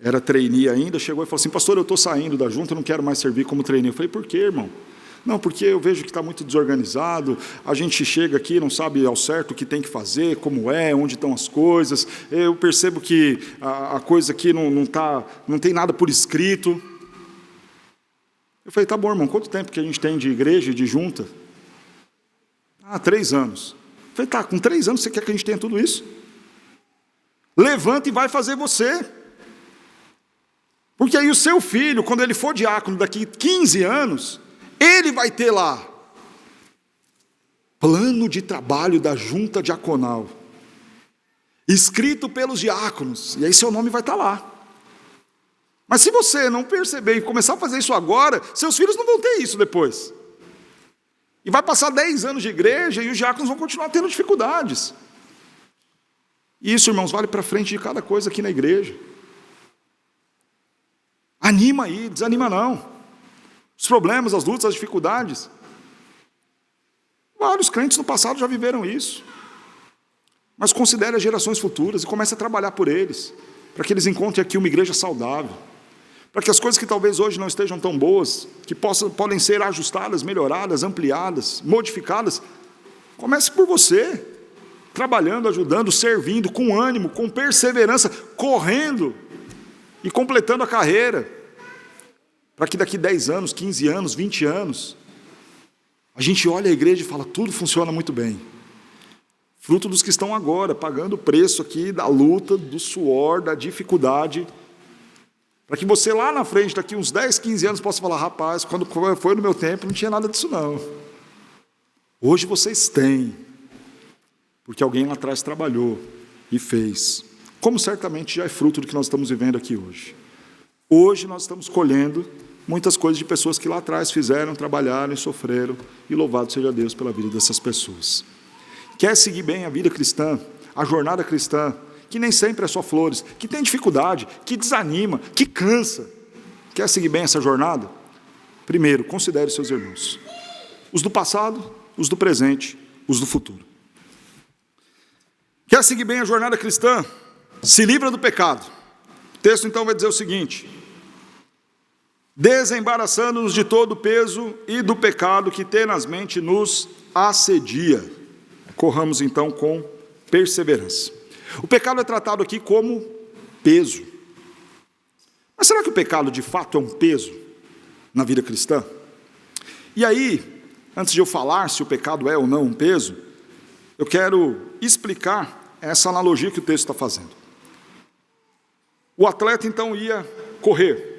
era trainee ainda, chegou e falou assim: pastor, eu estou saindo da junta, eu não quero mais servir como trainee. Eu falei: por quê, irmão? Não, porque eu vejo que está muito desorganizado, a gente chega aqui, não sabe ao certo o que tem que fazer, como é, onde estão as coisas, eu percebo que a coisa aqui não tem nada por escrito. Eu falei: tá bom, irmão, quanto tempo que a gente tem de igreja, de junta? 3 anos. Eu falei: tá, com 3 anos você quer que a gente tenha tudo isso? Levanta e vai fazer você. Porque aí o seu filho, quando ele for diácono daqui 15 anos, ele vai ter lá plano de trabalho da junta diaconal, escrito pelos diáconos, e aí seu nome vai estar lá. Mas se você não perceber e começar a fazer isso agora, seus filhos não vão ter isso depois. E vai passar 10 anos de igreja e os diáconos vão continuar tendo dificuldades. E isso, irmãos, vale para frente de cada coisa aqui na igreja. Anima aí, desanima não. Os problemas, as lutas, as dificuldades. Vários crentes no passado já viveram isso. Mas considere as gerações futuras e comece a trabalhar por eles, para que eles encontrem aqui uma igreja saudável, para que as coisas que talvez hoje não estejam tão boas, que podem ser ajustadas, melhoradas, ampliadas, modificadas, comece por você, trabalhando, ajudando, servindo, com ânimo, com perseverança, correndo e completando a carreira, para que daqui 10 anos, 15 anos, 20 anos, a gente olha a igreja e fala: tudo funciona muito bem. Fruto dos que estão agora, pagando o preço aqui da luta, do suor, da dificuldade, para que você lá na frente, daqui uns 10, 15 anos, possa falar: rapaz, quando foi no meu tempo, não tinha nada disso não. Hoje vocês têm, porque alguém lá atrás trabalhou e fez, como certamente já é fruto do que nós estamos vivendo aqui hoje. Hoje nós estamos colhendo muitas coisas de pessoas que lá atrás fizeram, trabalharam e sofreram, e louvado seja Deus pela vida dessas pessoas. Quer seguir bem a vida cristã, a jornada cristã, que nem sempre é só flores, que tem dificuldade, que desanima, que cansa. Quer seguir bem essa jornada? Primeiro, considere os seus irmãos. Os do passado, os do presente, os do futuro. Quer seguir bem a jornada cristã? Se livra do pecado. O texto então vai dizer o seguinte: desembaraçando-nos de todo o peso e do pecado que tenazmente nos assedia. Corramos então com perseverança. O pecado é tratado aqui como peso. Mas será que o pecado de fato é um peso na vida cristã? E aí, antes de eu falar se o pecado é ou não um peso, eu quero explicar essa analogia que o texto está fazendo. O atleta então ia correr.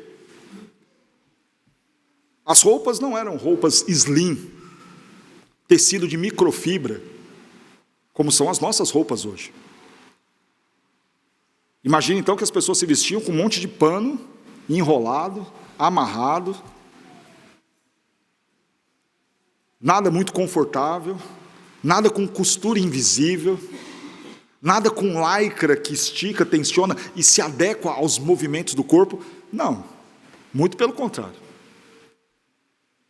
As roupas não eram roupas slim, tecido de microfibra, como são as nossas roupas hoje. Imagine então que as pessoas se vestiam com um monte de pano, enrolado, amarrado, nada muito confortável, nada com costura invisível, nada com lycra que estica, tensiona e se adequa aos movimentos do corpo. Não, muito pelo contrário.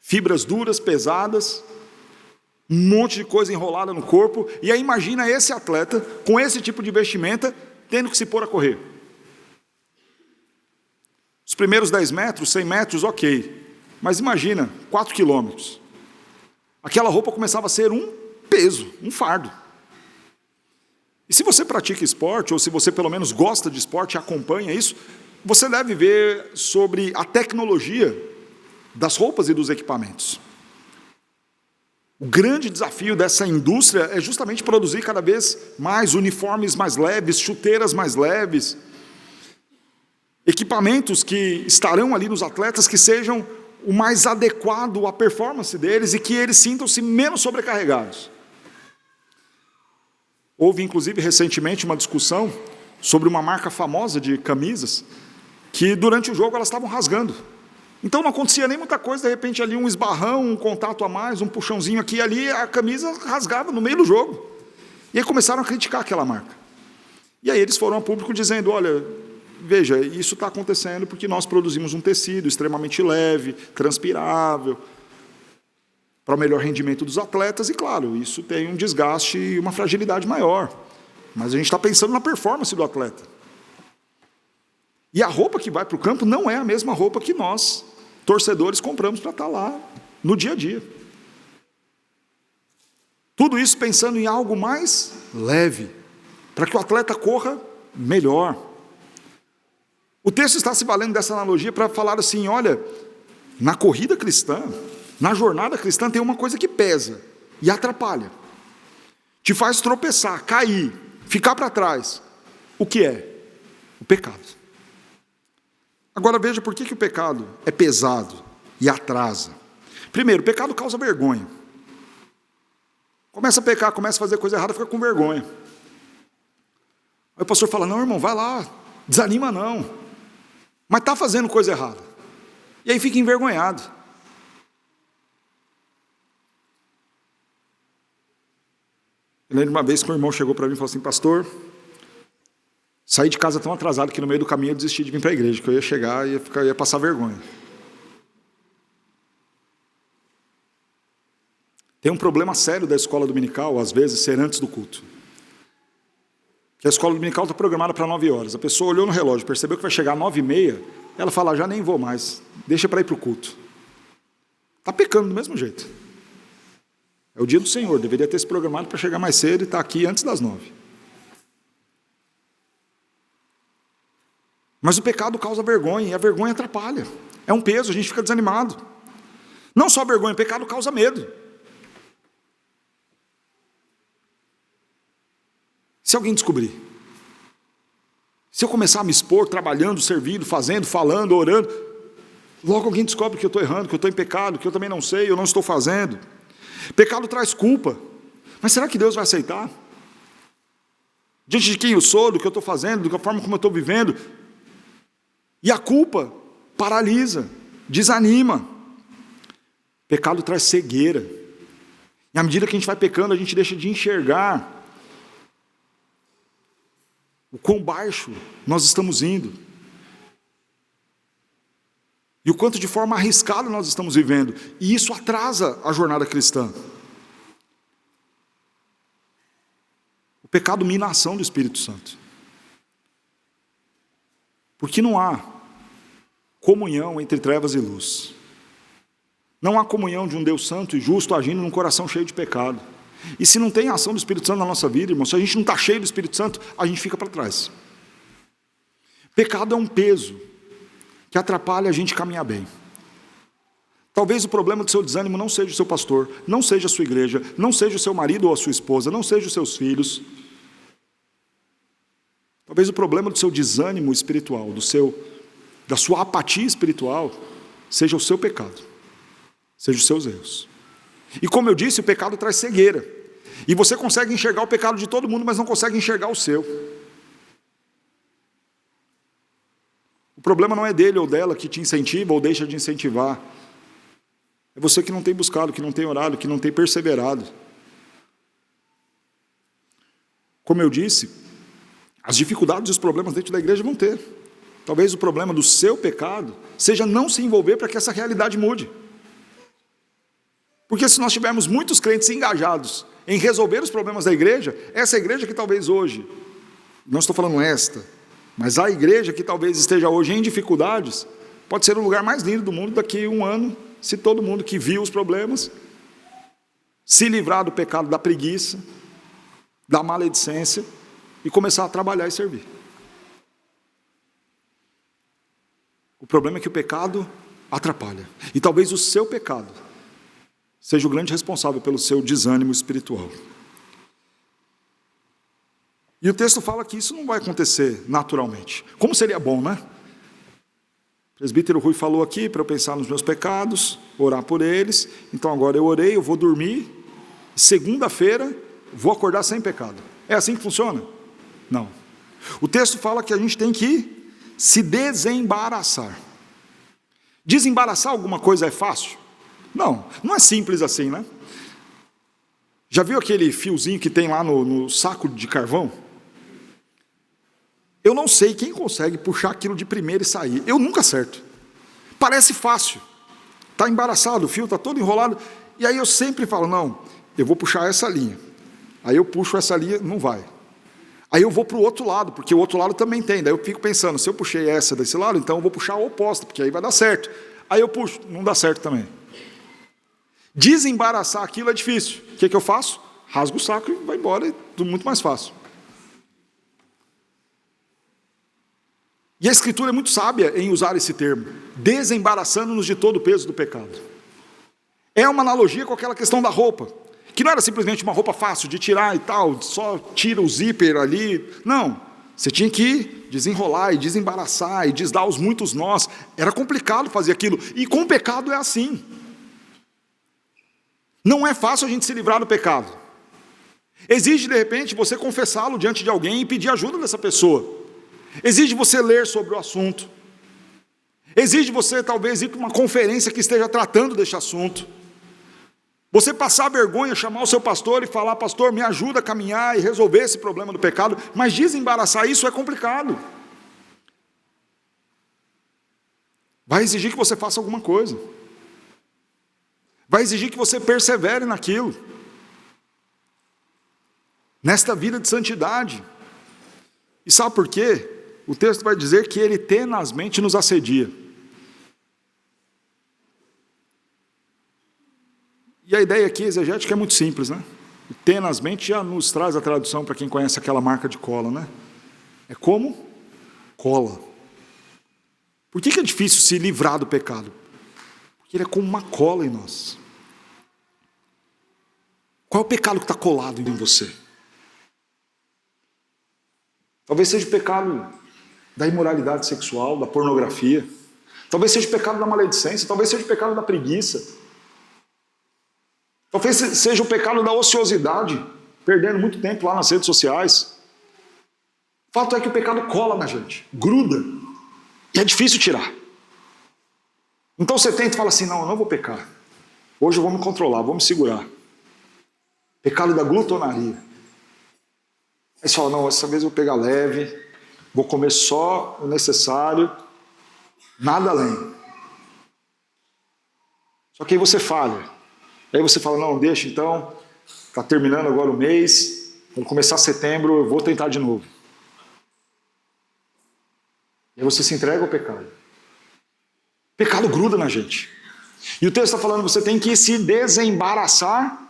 Fibras duras, pesadas, um monte de coisa enrolada no corpo, e aí imagina esse atleta, com esse tipo de vestimenta, tendo que se pôr a correr. Os primeiros 10 metros, 100 metros, ok, mas imagina, 4 quilômetros. Aquela roupa começava a ser um peso, um fardo. E se você pratica esporte, ou se você pelo menos gosta de esporte e acompanha isso, você deve ver sobre a tecnologia das roupas e dos equipamentos. O grande desafio dessa indústria é justamente produzir cada vez mais uniformes mais leves, chuteiras mais leves, equipamentos que estarão ali nos atletas que sejam o mais adequado à performance deles e que eles sintam-se menos sobrecarregados. Houve, inclusive, recentemente uma discussão sobre uma marca famosa de camisas que, durante o jogo, elas estavam rasgando. Então não acontecia nem muita coisa, de repente ali um esbarrão, um contato a mais, um puxãozinho aqui e ali, a camisa rasgava no meio do jogo. E aí começaram a criticar aquela marca. E aí eles foram ao público dizendo, olha, veja, isso está acontecendo porque nós produzimos um tecido extremamente leve, transpirável, para o melhor rendimento dos atletas, e claro, isso tem um desgaste e uma fragilidade maior. Mas a gente está pensando na performance do atleta. E a roupa que vai para o campo não é a mesma roupa que nós, torcedores, compramos para estar lá no dia a dia. Tudo isso pensando em algo mais leve, para que o atleta corra melhor. O texto está se valendo dessa analogia para falar assim, olha, na corrida cristã, na jornada cristã tem uma coisa que pesa e atrapalha. Te faz tropeçar, cair, ficar para trás. O que é? O pecado. Agora veja por que o pecado é pesado e atrasa. Primeiro, o pecado causa vergonha. Começa a pecar, começa a fazer coisa errada, fica com vergonha. Aí o pastor fala, não, irmão, vai lá, desanima não. Mas está fazendo coisa errada. E aí fica envergonhado. Eu lembro uma vez que um irmão chegou para mim e falou assim, pastor, saí de casa tão atrasado que no meio do caminho eu desisti de vir para a igreja, que eu ia chegar e ia passar vergonha. Tem um problema sério da escola dominical, às vezes, ser antes do culto. Que a escola dominical está programada para 9 horas. A pessoa olhou no relógio, percebeu que vai chegar às 9h30, ela fala, já nem vou mais, deixa para ir para o culto. Está pecando do mesmo jeito. É o dia do Senhor, deveria ter se programado para chegar mais cedo e estar aqui antes das 9. Mas o pecado causa vergonha, e a vergonha atrapalha. É um peso, a gente fica desanimado. Não só vergonha, o pecado causa medo. Se alguém descobrir, se eu começar a me expor, trabalhando, servindo, fazendo, falando, orando, logo alguém descobre que eu estou errando, que eu estou em pecado, que eu também não sei, eu não estou fazendo. Pecado traz culpa. Mas será que Deus vai aceitar? Diante de quem eu sou, do que eu estou fazendo, da forma como eu estou vivendo. E a culpa paralisa, desanima. Pecado traz cegueira. E à medida que a gente vai pecando, a gente deixa de enxergar o quão baixo nós estamos indo. E o quanto de forma arriscada nós estamos vivendo. E isso atrasa a jornada cristã. O pecado mina a ação do Espírito Santo. Porque não há comunhão entre trevas e luz. Não há comunhão de um Deus santo e justo agindo num coração cheio de pecado. E se não tem a ação do Espírito Santo na nossa vida, irmão, se a gente não está cheio do Espírito Santo, a gente fica para trás. Pecado é um peso que atrapalha a gente caminhar bem. Talvez o problema do seu desânimo não seja o seu pastor, não seja a sua igreja, não seja o seu marido ou a sua esposa, não seja os seus filhos. Talvez o problema do seu desânimo espiritual, da sua apatia espiritual, seja o seu pecado, seja os seus erros. E como eu disse, o pecado traz cegueira. E você consegue enxergar o pecado de todo mundo, mas não consegue enxergar o seu. O problema não é dele ou dela que te incentiva ou deixa de incentivar. É você que não tem buscado, que não tem orado, que não tem perseverado. Como eu disse, as dificuldades e os problemas dentro da igreja vão ter. Talvez o problema do seu pecado seja não se envolver para que essa realidade mude. Porque se nós tivermos muitos crentes engajados em resolver os problemas da igreja, essa igreja que talvez hoje, não estou falando esta, mas a igreja que talvez esteja hoje em dificuldades, pode ser o lugar mais lindo do mundo daqui a um ano, se todo mundo que viu os problemas se livrar do pecado da preguiça, da maledicência e começar a trabalhar e servir. O problema é que o pecado atrapalha. E talvez o seu pecado seja o grande responsável pelo seu desânimo espiritual. E o texto fala que isso não vai acontecer naturalmente. Como seria bom, né? O presbítero Rui falou aqui para eu pensar nos meus pecados, orar por eles. Então agora eu orei, eu vou dormir. Segunda-feira vou acordar sem pecado. É assim que funciona? Não. O texto fala que a gente tem que se desembaraçar. Desembaraçar alguma coisa é fácil? Não, não é simples assim, né? Já viu aquele fiozinho que tem lá no saco de carvão? Eu não sei quem consegue puxar aquilo de primeira e sair. Eu nunca acerto. Parece fácil. Está embaraçado, o fio está todo enrolado. E aí eu sempre falo, não, eu vou puxar essa linha. Aí eu puxo essa linha, não vai. Aí eu vou para o outro lado, porque o outro lado também tem. Daí eu fico pensando, se eu puxei essa desse lado, então eu vou puxar a oposta, porque aí vai dar certo. Aí eu puxo, não dá certo também. Desembaraçar aquilo é difícil. O que eu faço? Rasgo o saco e vai embora, é tudo muito mais fácil. E a Escritura é muito sábia em usar esse termo, desembaraçando-nos de todo o peso do pecado. É uma analogia com aquela questão da roupa, que não era simplesmente uma roupa fácil de tirar e tal, só tira o zíper ali. Não, você tinha que desenrolar e desembaraçar e desdar os muitos nós. Era complicado fazer aquilo, e com o pecado é assim. Não é fácil a gente se livrar do pecado. Exige, de repente, você confessá-lo diante de alguém e pedir ajuda dessa pessoa. Exige você ler sobre o assunto. Exige você, talvez, ir para uma conferência que esteja tratando deste assunto. Você passar vergonha, chamar o seu pastor e falar, pastor, me ajuda a caminhar e resolver esse problema do pecado. Mas desembaraçar isso é complicado. Vai exigir que você faça alguma coisa. Vai exigir que você persevere naquilo. Nesta vida de santidade. E sabe por quê? O texto vai dizer que ele tenazmente nos assedia. E a ideia aqui exegética é muito simples, né? O tenazmente já nos traz a tradução para quem conhece aquela marca de cola, né? É como cola. Por que é difícil se livrar do pecado? Porque ele é como uma cola em nós. Qual é o pecado que está colado em você? Talvez seja o pecado da imoralidade sexual, da pornografia. Talvez seja o pecado da maledicência. Talvez seja o pecado da preguiça. Talvez seja o pecado da ociosidade, perdendo muito tempo lá nas redes sociais. O fato é que o pecado cola na gente, gruda, e é difícil tirar. Então você tenta e fala assim, não, eu não vou pecar. Hoje eu vou me controlar, vou me segurar. Pecado da glutonaria. Aí você fala, não, essa vez eu vou pegar leve, vou comer só o necessário, nada além. Só que aí você falha. Aí você fala, não, deixa então, está terminando agora o mês, quando começar setembro eu vou tentar de novo. E aí você se entrega ao pecado. O pecado gruda na gente. E o texto está falando, você tem que se desembaraçar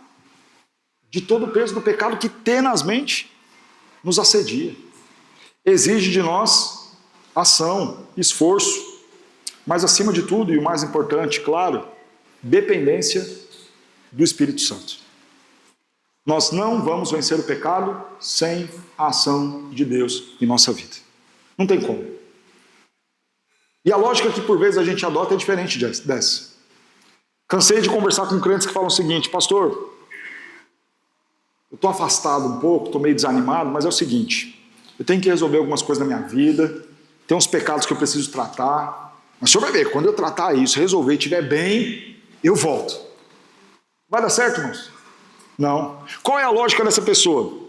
de todo o peso do pecado que tenazmente nos assedia. Exige de nós ação, esforço, mas acima de tudo, e o mais importante, claro, dependência do Espírito Santo. Nós não vamos vencer o pecado sem a ação de Deus em nossa vida. Não tem como. E a lógica que por vezes a gente adota é diferente dessa. Cansei de conversar com crentes que falam o seguinte: pastor, eu estou afastado um pouco, estou meio desanimado, mas é o seguinte, eu tenho que resolver algumas coisas na minha vida, tem uns pecados que eu preciso tratar, mas o senhor vai ver, quando eu tratar isso, resolver e estiver bem, eu volto. Vai dar certo, irmãos? Não. Qual é a lógica dessa pessoa?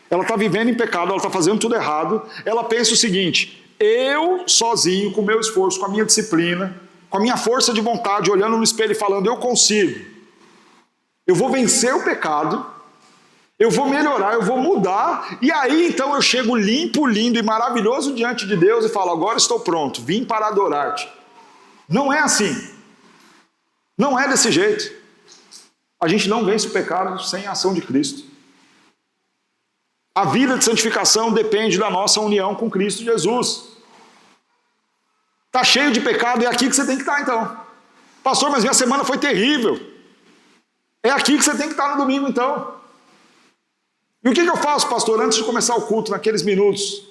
Ela está vivendo em pecado, ela está fazendo tudo errado, ela pensa o seguinte: eu sozinho, com o meu esforço, com a minha disciplina, com a minha força de vontade, olhando no espelho e falando, eu consigo, eu vou vencer o pecado, eu vou melhorar, eu vou mudar, e aí então eu chego limpo, lindo e maravilhoso diante de Deus e falo, agora estou pronto, vim para adorar-te. Não é assim. Não é desse jeito. A gente não vence o pecado sem a ação de Cristo. A vida de santificação depende da nossa união com Cristo Jesus. Está cheio de pecado, é aqui que você tem que estar então. Pastor, mas minha semana foi terrível. É aqui que você tem que estar no domingo então. E o que eu faço, pastor, antes de começar o culto, naqueles minutos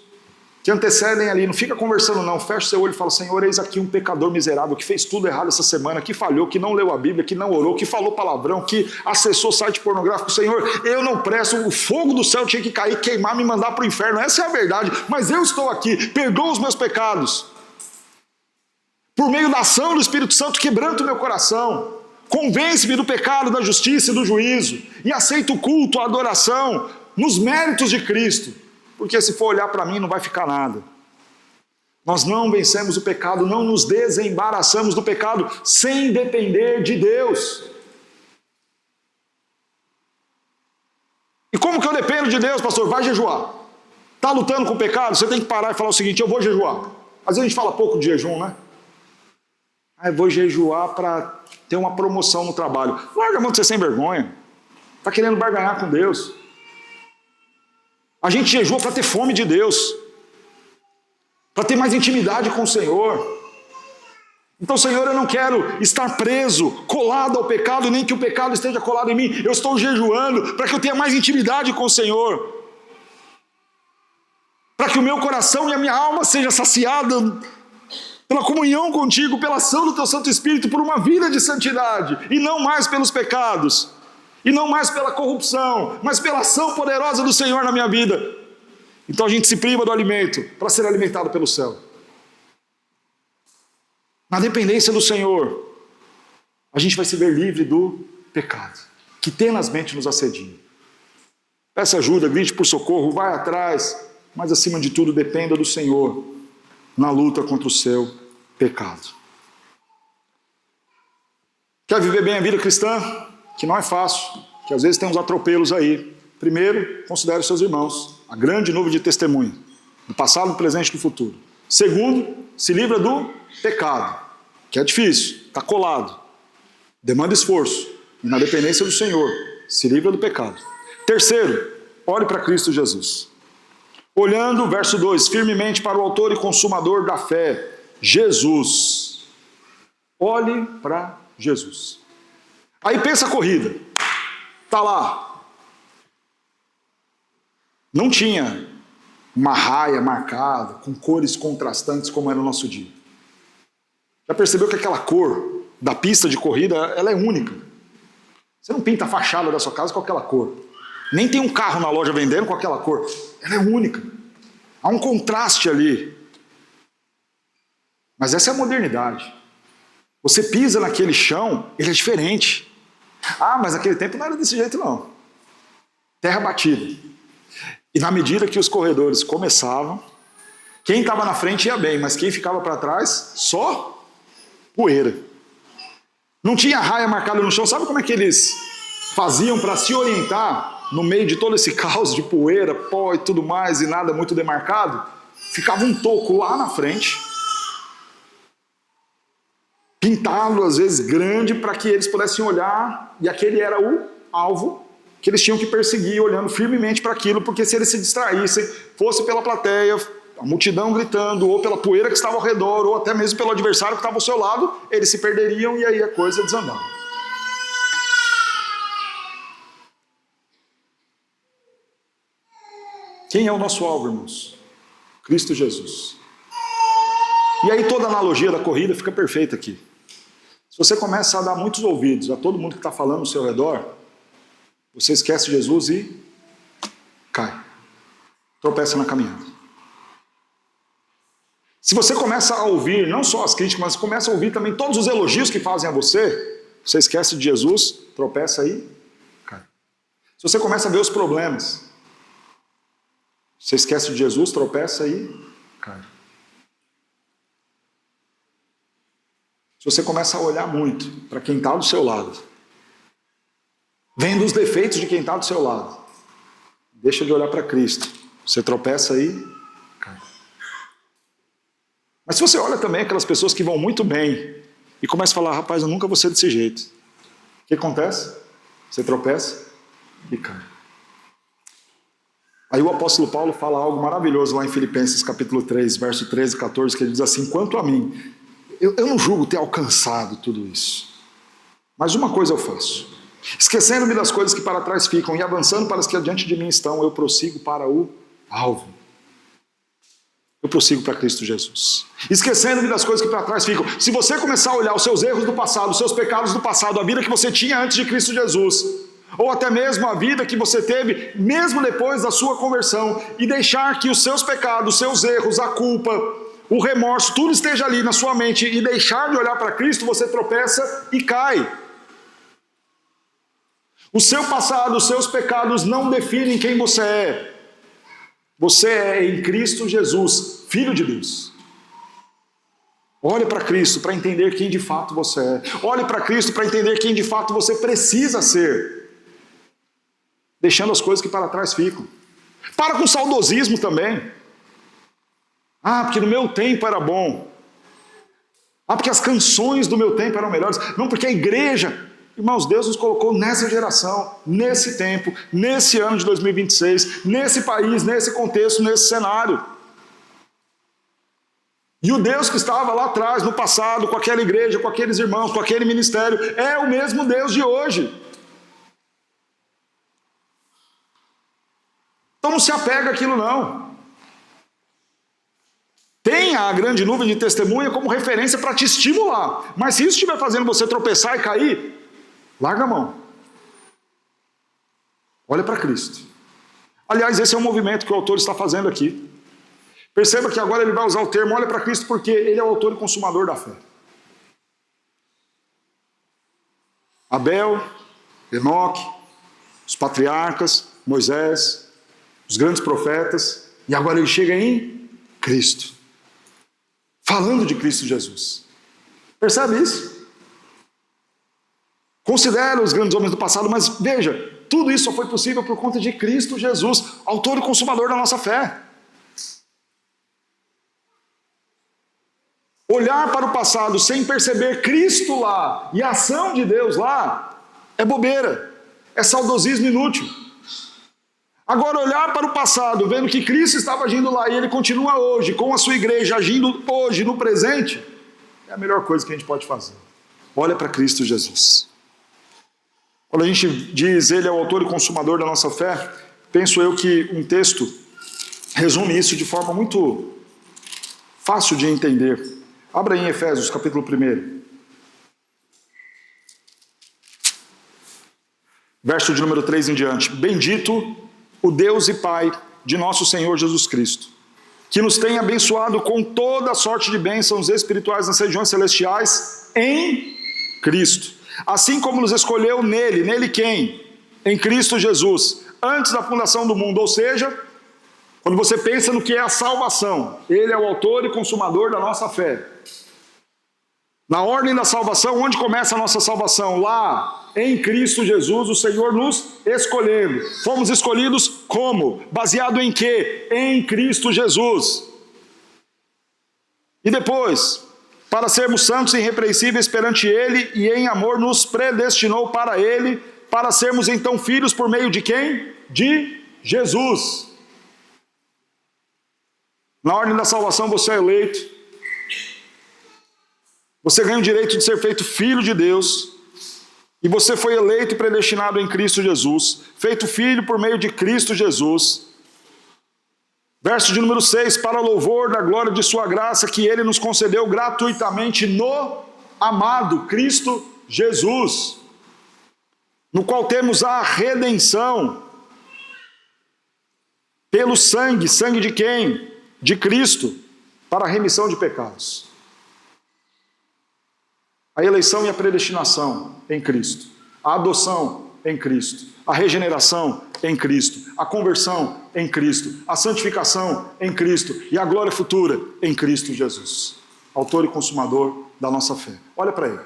que antecedem ali, não fica conversando não, fecha seu olho e fala, Senhor, eis aqui um pecador miserável que fez tudo errado essa semana, que falhou, que não leu a Bíblia, que não orou, que falou palavrão, que acessou site pornográfico. Senhor, eu não presto, o fogo do céu tinha que cair, queimar, me mandar para o inferno, essa é a verdade, mas eu estou aqui, perdoa os meus pecados. Por meio da ação do Espírito Santo, quebranta o meu coração, convence-me do pecado, da justiça e do juízo, e aceita o culto, a adoração, nos méritos de Cristo, porque se for olhar para mim não vai ficar nada. Nós não vencemos o pecado, não nos desembaraçamos do pecado sem depender de Deus. E como que eu dependo de Deus, pastor? Vai jejuar. Está lutando com o pecado? Você tem que parar e falar o seguinte, eu vou jejuar. Às vezes a gente fala pouco de jejum, né? Eu vou jejuar para ter uma promoção no trabalho. Larga a mão de ser sem vergonha. Está querendo barganhar com Deus. A gente jejua para ter fome de Deus, para ter mais intimidade com o Senhor. Então, Senhor, eu não quero estar preso, colado ao pecado, nem que o pecado esteja colado em mim. Eu estou jejuando para que eu tenha mais intimidade com o Senhor, para que o meu coração e a minha alma seja saciada pela comunhão contigo, pela ação do teu Santo Espírito, por uma vida de santidade, e não mais pelos pecados. E não mais pela corrupção, mas pela ação poderosa do Senhor na minha vida. Então a gente se priva do alimento para ser alimentado pelo céu. Na dependência do Senhor, a gente vai se ver livre do pecado, que tenazmente nos assedia. Peça ajuda, grite por socorro, vai atrás, mas acima de tudo dependa do Senhor na luta contra o seu pecado. Quer viver bem a vida cristã? Que não é fácil, que às vezes tem uns atropelos aí. Primeiro, considere os seus irmãos, a grande nuvem de testemunho, do passado, do presente e do futuro. Segundo, se livra do pecado, que é difícil, está colado, demanda esforço, e na dependência do Senhor, se livra do pecado. Terceiro, olhe para Cristo Jesus. Olhando, verso 2, firmemente para o autor e consumador da fé, Jesus. Olhe para Jesus. Aí pensa a corrida, está lá, não tinha uma raia marcada, com cores contrastantes como era no nosso dia. Já percebeu que aquela cor da pista de corrida, ela é única. Você não pinta a fachada da sua casa com aquela cor, nem tem um carro na loja vendendo com aquela cor, ela é única. Há um contraste ali. Mas essa é a modernidade. Você pisa naquele chão, ele é diferente. Ah, mas naquele tempo não era desse jeito não. Terra batida. E na medida que os corredores começavam, quem estava na frente ia bem, mas quem ficava para trás, só poeira. Não tinha raia marcada no chão. Sabe como é que eles faziam para se orientar no meio de todo esse caos de poeira, pó e tudo mais, e nada muito demarcado? Ficava um toco lá na frente, pintado, às vezes grande, para que eles pudessem olhar, e aquele era o alvo que eles tinham que perseguir, olhando firmemente para aquilo, porque se eles se distraíssem, fosse pela plateia, a multidão gritando, ou pela poeira que estava ao redor, ou até mesmo pelo adversário que estava ao seu lado, eles se perderiam e aí a coisa desandava. Quem é o nosso alvo, irmãos? Cristo Jesus. E aí toda a analogia da corrida fica perfeita aqui. Se você começa a dar muitos ouvidos a todo mundo que está falando ao seu redor, você esquece Jesus e cai. Tropeça na caminhada. Se você começa a ouvir não só as críticas, mas começa a ouvir também todos os elogios que fazem a você, você esquece de Jesus, tropeça aí, cai. Se você começa a ver os problemas, você esquece de Jesus, tropeça aí, cai. Se você começa a olhar muito para quem está do seu lado, vendo os defeitos de quem está do seu lado, deixa de olhar para Cristo, você tropeça aí, cai. Mas se você olha também aquelas pessoas que vão muito bem e começa a falar, rapaz, eu nunca vou ser desse jeito, o que acontece? Você tropeça e cai. Aí o apóstolo Paulo fala algo maravilhoso lá em Filipenses capítulo 3, verso 13 e 14, que ele diz assim, quanto a mim, eu não julgo ter alcançado tudo isso, mas uma coisa eu faço, esquecendo-me das coisas que para trás ficam e avançando para as que adiante de mim estão, eu prossigo para o alvo. Eu prossigo para Cristo Jesus. Esquecendo-me das coisas que para trás ficam. Se você começar a olhar os seus erros do passado, os seus pecados do passado, a vida que você tinha antes de Cristo Jesus, ou até mesmo a vida que você teve mesmo depois da sua conversão, e deixar que os seus pecados, os seus erros, a culpa, o remorso, tudo esteja ali na sua mente, e deixar de olhar para Cristo, você tropeça e cai. O seu passado, os seus pecados não definem quem você é. Você é em Cristo Jesus, Filho de Deus. Olhe para Cristo para entender quem de fato você é. Olhe para Cristo para entender quem de fato você precisa ser. Deixando as coisas que para trás ficam. Para com saudosismo também. Ah, porque no meu tempo era bom. Ah, porque as canções do meu tempo eram melhores. Não, porque a igreja... Irmãos, Deus nos colocou nessa geração, nesse tempo, nesse ano de 2026, nesse país, nesse contexto, nesse cenário. E o Deus que estava lá atrás, no passado, com aquela igreja, com aqueles irmãos, com aquele ministério, é o mesmo Deus de hoje. Então não se apega àquilo não. Tenha a grande nuvem de testemunha como referência para te estimular. Mas se isso estiver fazendo você tropeçar e cair, larga a mão. Olha para Cristo. Aliás, esse é um movimento que o autor está fazendo aqui. Perceba que agora ele vai usar o termo olha para Cristo porque ele é o autor e consumador da fé. Abel, Enoque, os patriarcas, Moisés, os grandes profetas, e agora ele chega em Cristo. Falando de Cristo Jesus. Percebe isso? Considera os grandes homens do passado, mas veja, tudo isso só foi possível por conta de Cristo Jesus, autor e consumador da nossa fé. Olhar para o passado sem perceber Cristo lá e a ação de Deus lá é bobeira, é saudosismo inútil. Agora olhar para o passado, vendo que Cristo estava agindo lá e Ele continua hoje, com a sua igreja agindo hoje, no presente, é a melhor coisa que a gente pode fazer. Olha para Cristo Jesus. Quando a gente diz Ele é o autor e consumador da nossa fé, penso eu que um texto resume isso de forma muito fácil de entender. Abra em Efésios, capítulo 1. Verso de número 3 em diante. Bendito o Deus e Pai de nosso Senhor Jesus Cristo, que nos tem abençoado com toda a sorte de bênçãos espirituais nas regiões celestiais em Cristo. Assim como nos escolheu nele, nele quem? Em Cristo Jesus, antes da fundação do mundo, ou seja, quando você pensa no que é a salvação, Ele é o autor e consumador da nossa fé. Na ordem da salvação, onde começa a nossa salvação? Lá, em Cristo Jesus, o Senhor nos escolhendo. Fomos escolhidos como? Baseado em quê? Em Cristo Jesus. E depois, para sermos santos e irrepreensíveis perante Ele, e em amor nos predestinou para Ele, para sermos então filhos por meio de quem? De Jesus. Na ordem da salvação você é eleito. Você ganha o direito de ser feito filho de Deus. E você foi eleito e predestinado em Cristo Jesus. Feito filho por meio de Cristo Jesus. Verso de número 6, para louvor da glória de sua graça, que ele nos concedeu gratuitamente no amado Cristo Jesus, no qual temos a redenção, pelo sangue. Sangue de quem? De Cristo, para a remissão de pecados. A eleição e a predestinação em Cristo, a adoção em Cristo, a regeneração em Cristo, a conversão em Cristo, a santificação em Cristo e a glória futura em Cristo Jesus, autor e consumador da nossa fé. Olha para ele.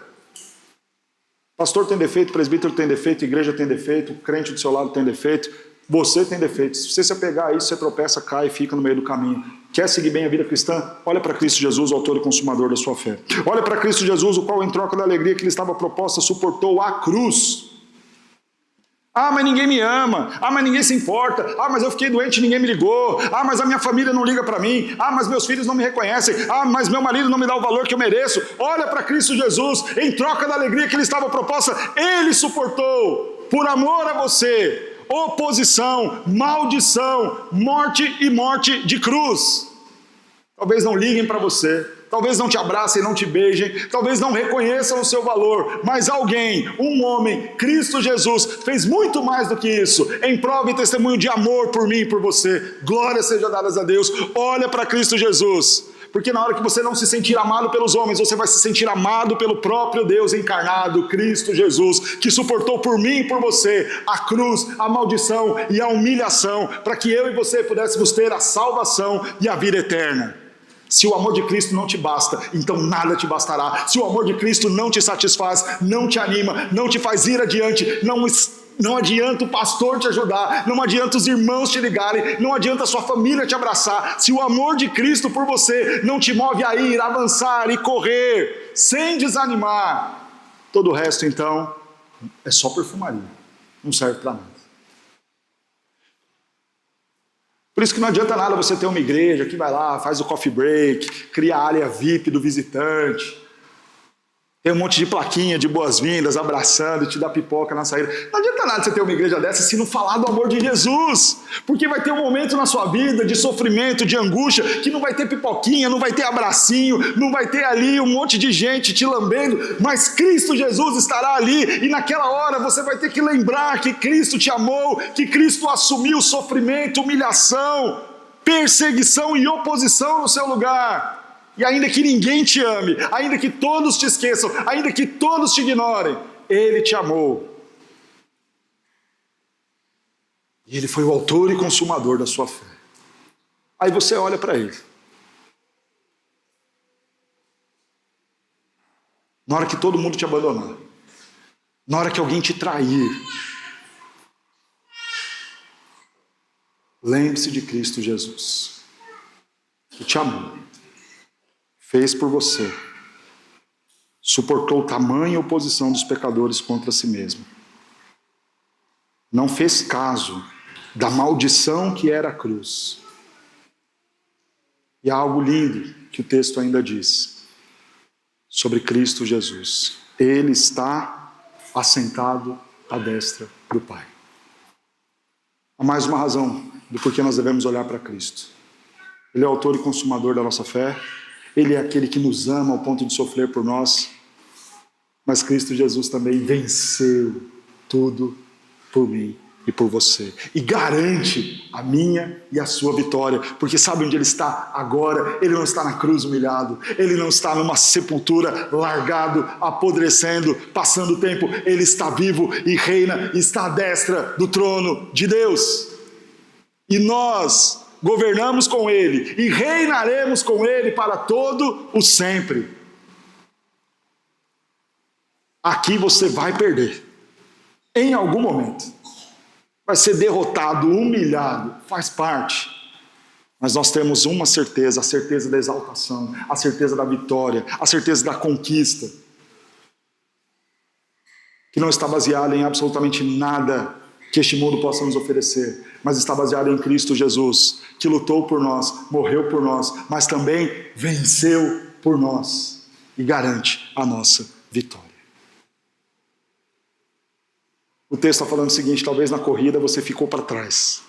Pastor tem defeito, presbítero tem defeito, igreja tem defeito, crente do seu lado tem defeito, você tem defeito. Se você se apegar a isso, você tropeça, cai e fica no meio do caminho. Quer seguir bem a vida cristã? Olha para Cristo Jesus, o autor e consumador da sua fé. Olha para Cristo Jesus, o qual em troca da alegria que lhe estava proposta, suportou a cruz. Ah, mas ninguém me ama. Ah, mas ninguém se importa. Ah, mas eu fiquei doente e ninguém me ligou. Ah, mas a minha família não liga para mim. Ah, mas meus filhos não me reconhecem. Ah, mas meu marido não me dá o valor que eu mereço. Olha para Cristo Jesus, em troca da alegria que lhe estava proposta, ele suportou, por amor a você, oposição, maldição, morte e morte de cruz. Talvez não liguem para você, talvez não te abracem, não te beijem, talvez não reconheçam o seu valor, mas alguém, um homem, Cristo Jesus, fez muito mais do que isso, em prova e testemunho de amor por mim e por você. Glória seja dada a Deus. Olha para Cristo Jesus, porque na hora que você não se sentir amado pelos homens, você vai se sentir amado pelo próprio Deus encarnado, Cristo Jesus, que suportou por mim e por você a cruz, a maldição e a humilhação, para que eu e você pudéssemos ter a salvação e a vida eterna. Se o amor de Cristo não te basta, então nada te bastará. Se o amor de Cristo não te satisfaz, não te anima, não te faz ir adiante, não adianta o pastor te ajudar, não adianta os irmãos te ligarem, não adianta a sua família te abraçar. Se o amor de Cristo por você não te move a ir, a avançar e correr, sem desanimar, todo o resto então é só perfumaria, não serve para nada. Por isso que não adianta nada você ter uma igreja que vai lá, faz o coffee break, cria a área VIP do visitante, tem um monte de plaquinha de boas-vindas, abraçando, te dá pipoca na saída. Não adianta nada você ter uma igreja dessa se não falar do amor de Jesus, porque vai ter um momento na sua vida de sofrimento, de angústia, que não vai ter pipoquinha, não vai ter abracinho, não vai ter ali um monte de gente te lambendo, mas Cristo Jesus estará ali, e naquela hora você vai ter que lembrar que Cristo te amou, que Cristo assumiu sofrimento, humilhação, perseguição e oposição no seu lugar. E ainda que ninguém te ame, ainda que todos te esqueçam, ainda que todos te ignorem, Ele te amou. E Ele foi o autor e consumador da sua fé. Aí você olha para Ele. Na hora que todo mundo te abandonar, na hora que alguém te trair, lembre-se de Cristo Jesus, que te amou. Fez por você, suportou tamanha oposição dos pecadores contra si mesmo, não fez caso da maldição que era a cruz. E há algo lindo que o texto ainda diz sobre Cristo Jesus: Ele está assentado à destra do Pai. Há mais uma razão do porquê nós devemos olhar para Cristo. Ele é o autor e consumador da nossa fé. Ele é aquele que nos ama ao ponto de sofrer por nós, mas Cristo Jesus também venceu tudo por mim e por você, e garante a minha e a sua vitória, porque sabe onde Ele está agora? Ele não está na cruz humilhado, Ele não está numa sepultura largado, apodrecendo, passando o tempo. Ele está vivo e reina, está à destra do trono de Deus, e nós governamos com Ele e reinaremos com Ele para todo o sempre. Aqui você vai perder, em algum momento, vai ser derrotado, humilhado, faz parte, mas nós temos uma certeza, a certeza da exaltação, a certeza da vitória, a certeza da conquista, que não está baseada em absolutamente nada que este mundo possa nos oferecer, mas está baseado em Cristo Jesus, que lutou por nós, morreu por nós, mas também venceu por nós e garante a nossa vitória. O texto está falando o seguinte: talvez na corrida você ficou para trás,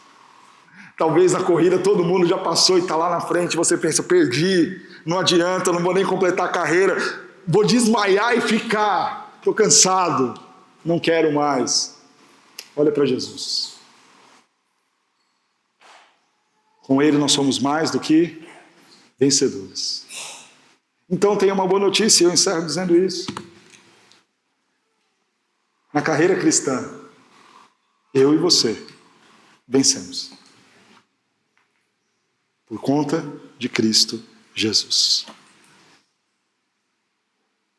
Talvez na corrida todo mundo já passou e está lá na frente, você pensa, perdi, não adianta, não vou nem completar a carreira, vou desmaiar e ficar, estou cansado, não quero mais. Olha para Jesus. Com Ele nós somos mais do que vencedores. Então tenha uma boa notícia, eu encerro dizendo isso. Na carreira cristã, eu e você vencemos. Por conta de Cristo Jesus.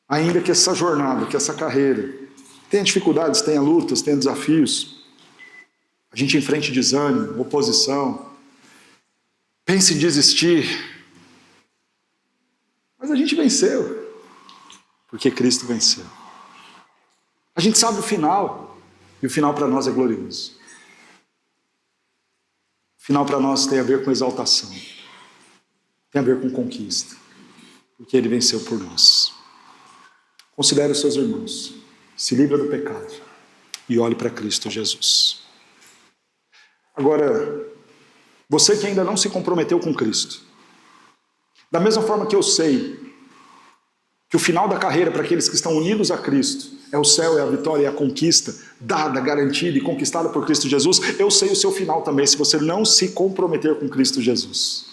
Ainda que essa jornada, que essa carreira tenha dificuldades, tenha lutas, tenha desafios, a gente enfrente desânimo, oposição, pense em desistir, mas a gente venceu, porque Cristo venceu. A gente sabe o final, e o final para nós é glorioso. O final para nós tem a ver com exaltação, tem a ver com conquista, porque Ele venceu por nós. Considere os seus irmãos, se livra do pecado e olhe para Cristo Jesus. Agora, você que ainda não se comprometeu com Cristo, da mesma forma que eu sei que o final da carreira para aqueles que estão unidos a Cristo é o céu, é a vitória, é a conquista dada, garantida e conquistada por Cristo Jesus, eu sei o seu final também, se você não se comprometer com Cristo Jesus.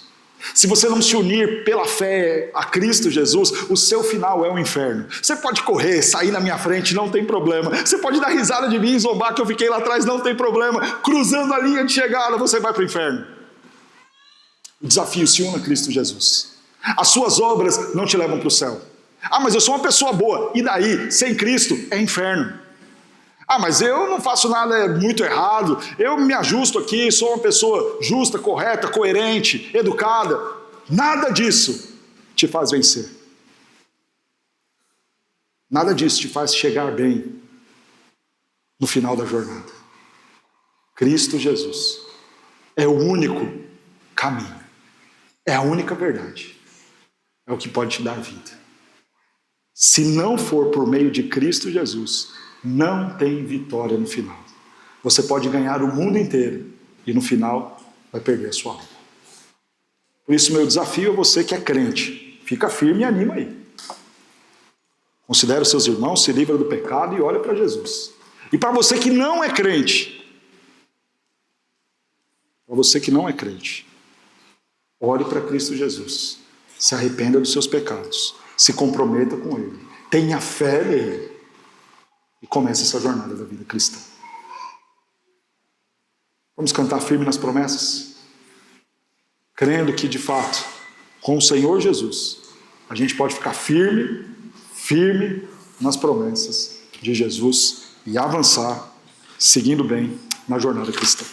Se você não se unir pela fé a Cristo Jesus, o seu final é o inferno. Você pode correr, sair na minha frente, não tem problema. Você pode dar risada de mim e zombar que eu fiquei lá atrás, não tem problema. Cruzando a linha de chegada, você vai para o inferno. O desafio, se una a Cristo Jesus. As suas obras não te levam para o céu. Ah, mas eu sou uma pessoa boa. E daí? Sem Cristo é inferno. Ah, mas eu não faço nada muito errado, eu me ajusto aqui, sou uma pessoa justa, correta, coerente, educada. Nada disso te faz vencer. Nada disso te faz chegar bem no final da jornada. Cristo Jesus é o único caminho, é a única verdade, é o que pode te dar vida. Se não for por meio de Cristo Jesus, não tem vitória no final. Você pode ganhar o mundo inteiro e no final vai perder a sua alma. Por isso meu desafio a você que é crente, fica firme e anima aí. Considere os seus irmãos, se livra do pecado e olha para Jesus. E para você que não é crente, olhe para Cristo Jesus, se arrependa dos seus pecados, se comprometa com Ele, tenha fé nele e comece essa jornada da vida cristã. Vamos cantar firme nas promessas? Crendo que, de fato, com o Senhor Jesus, a gente pode ficar firme nas promessas de Jesus e avançar, seguindo bem na jornada cristã.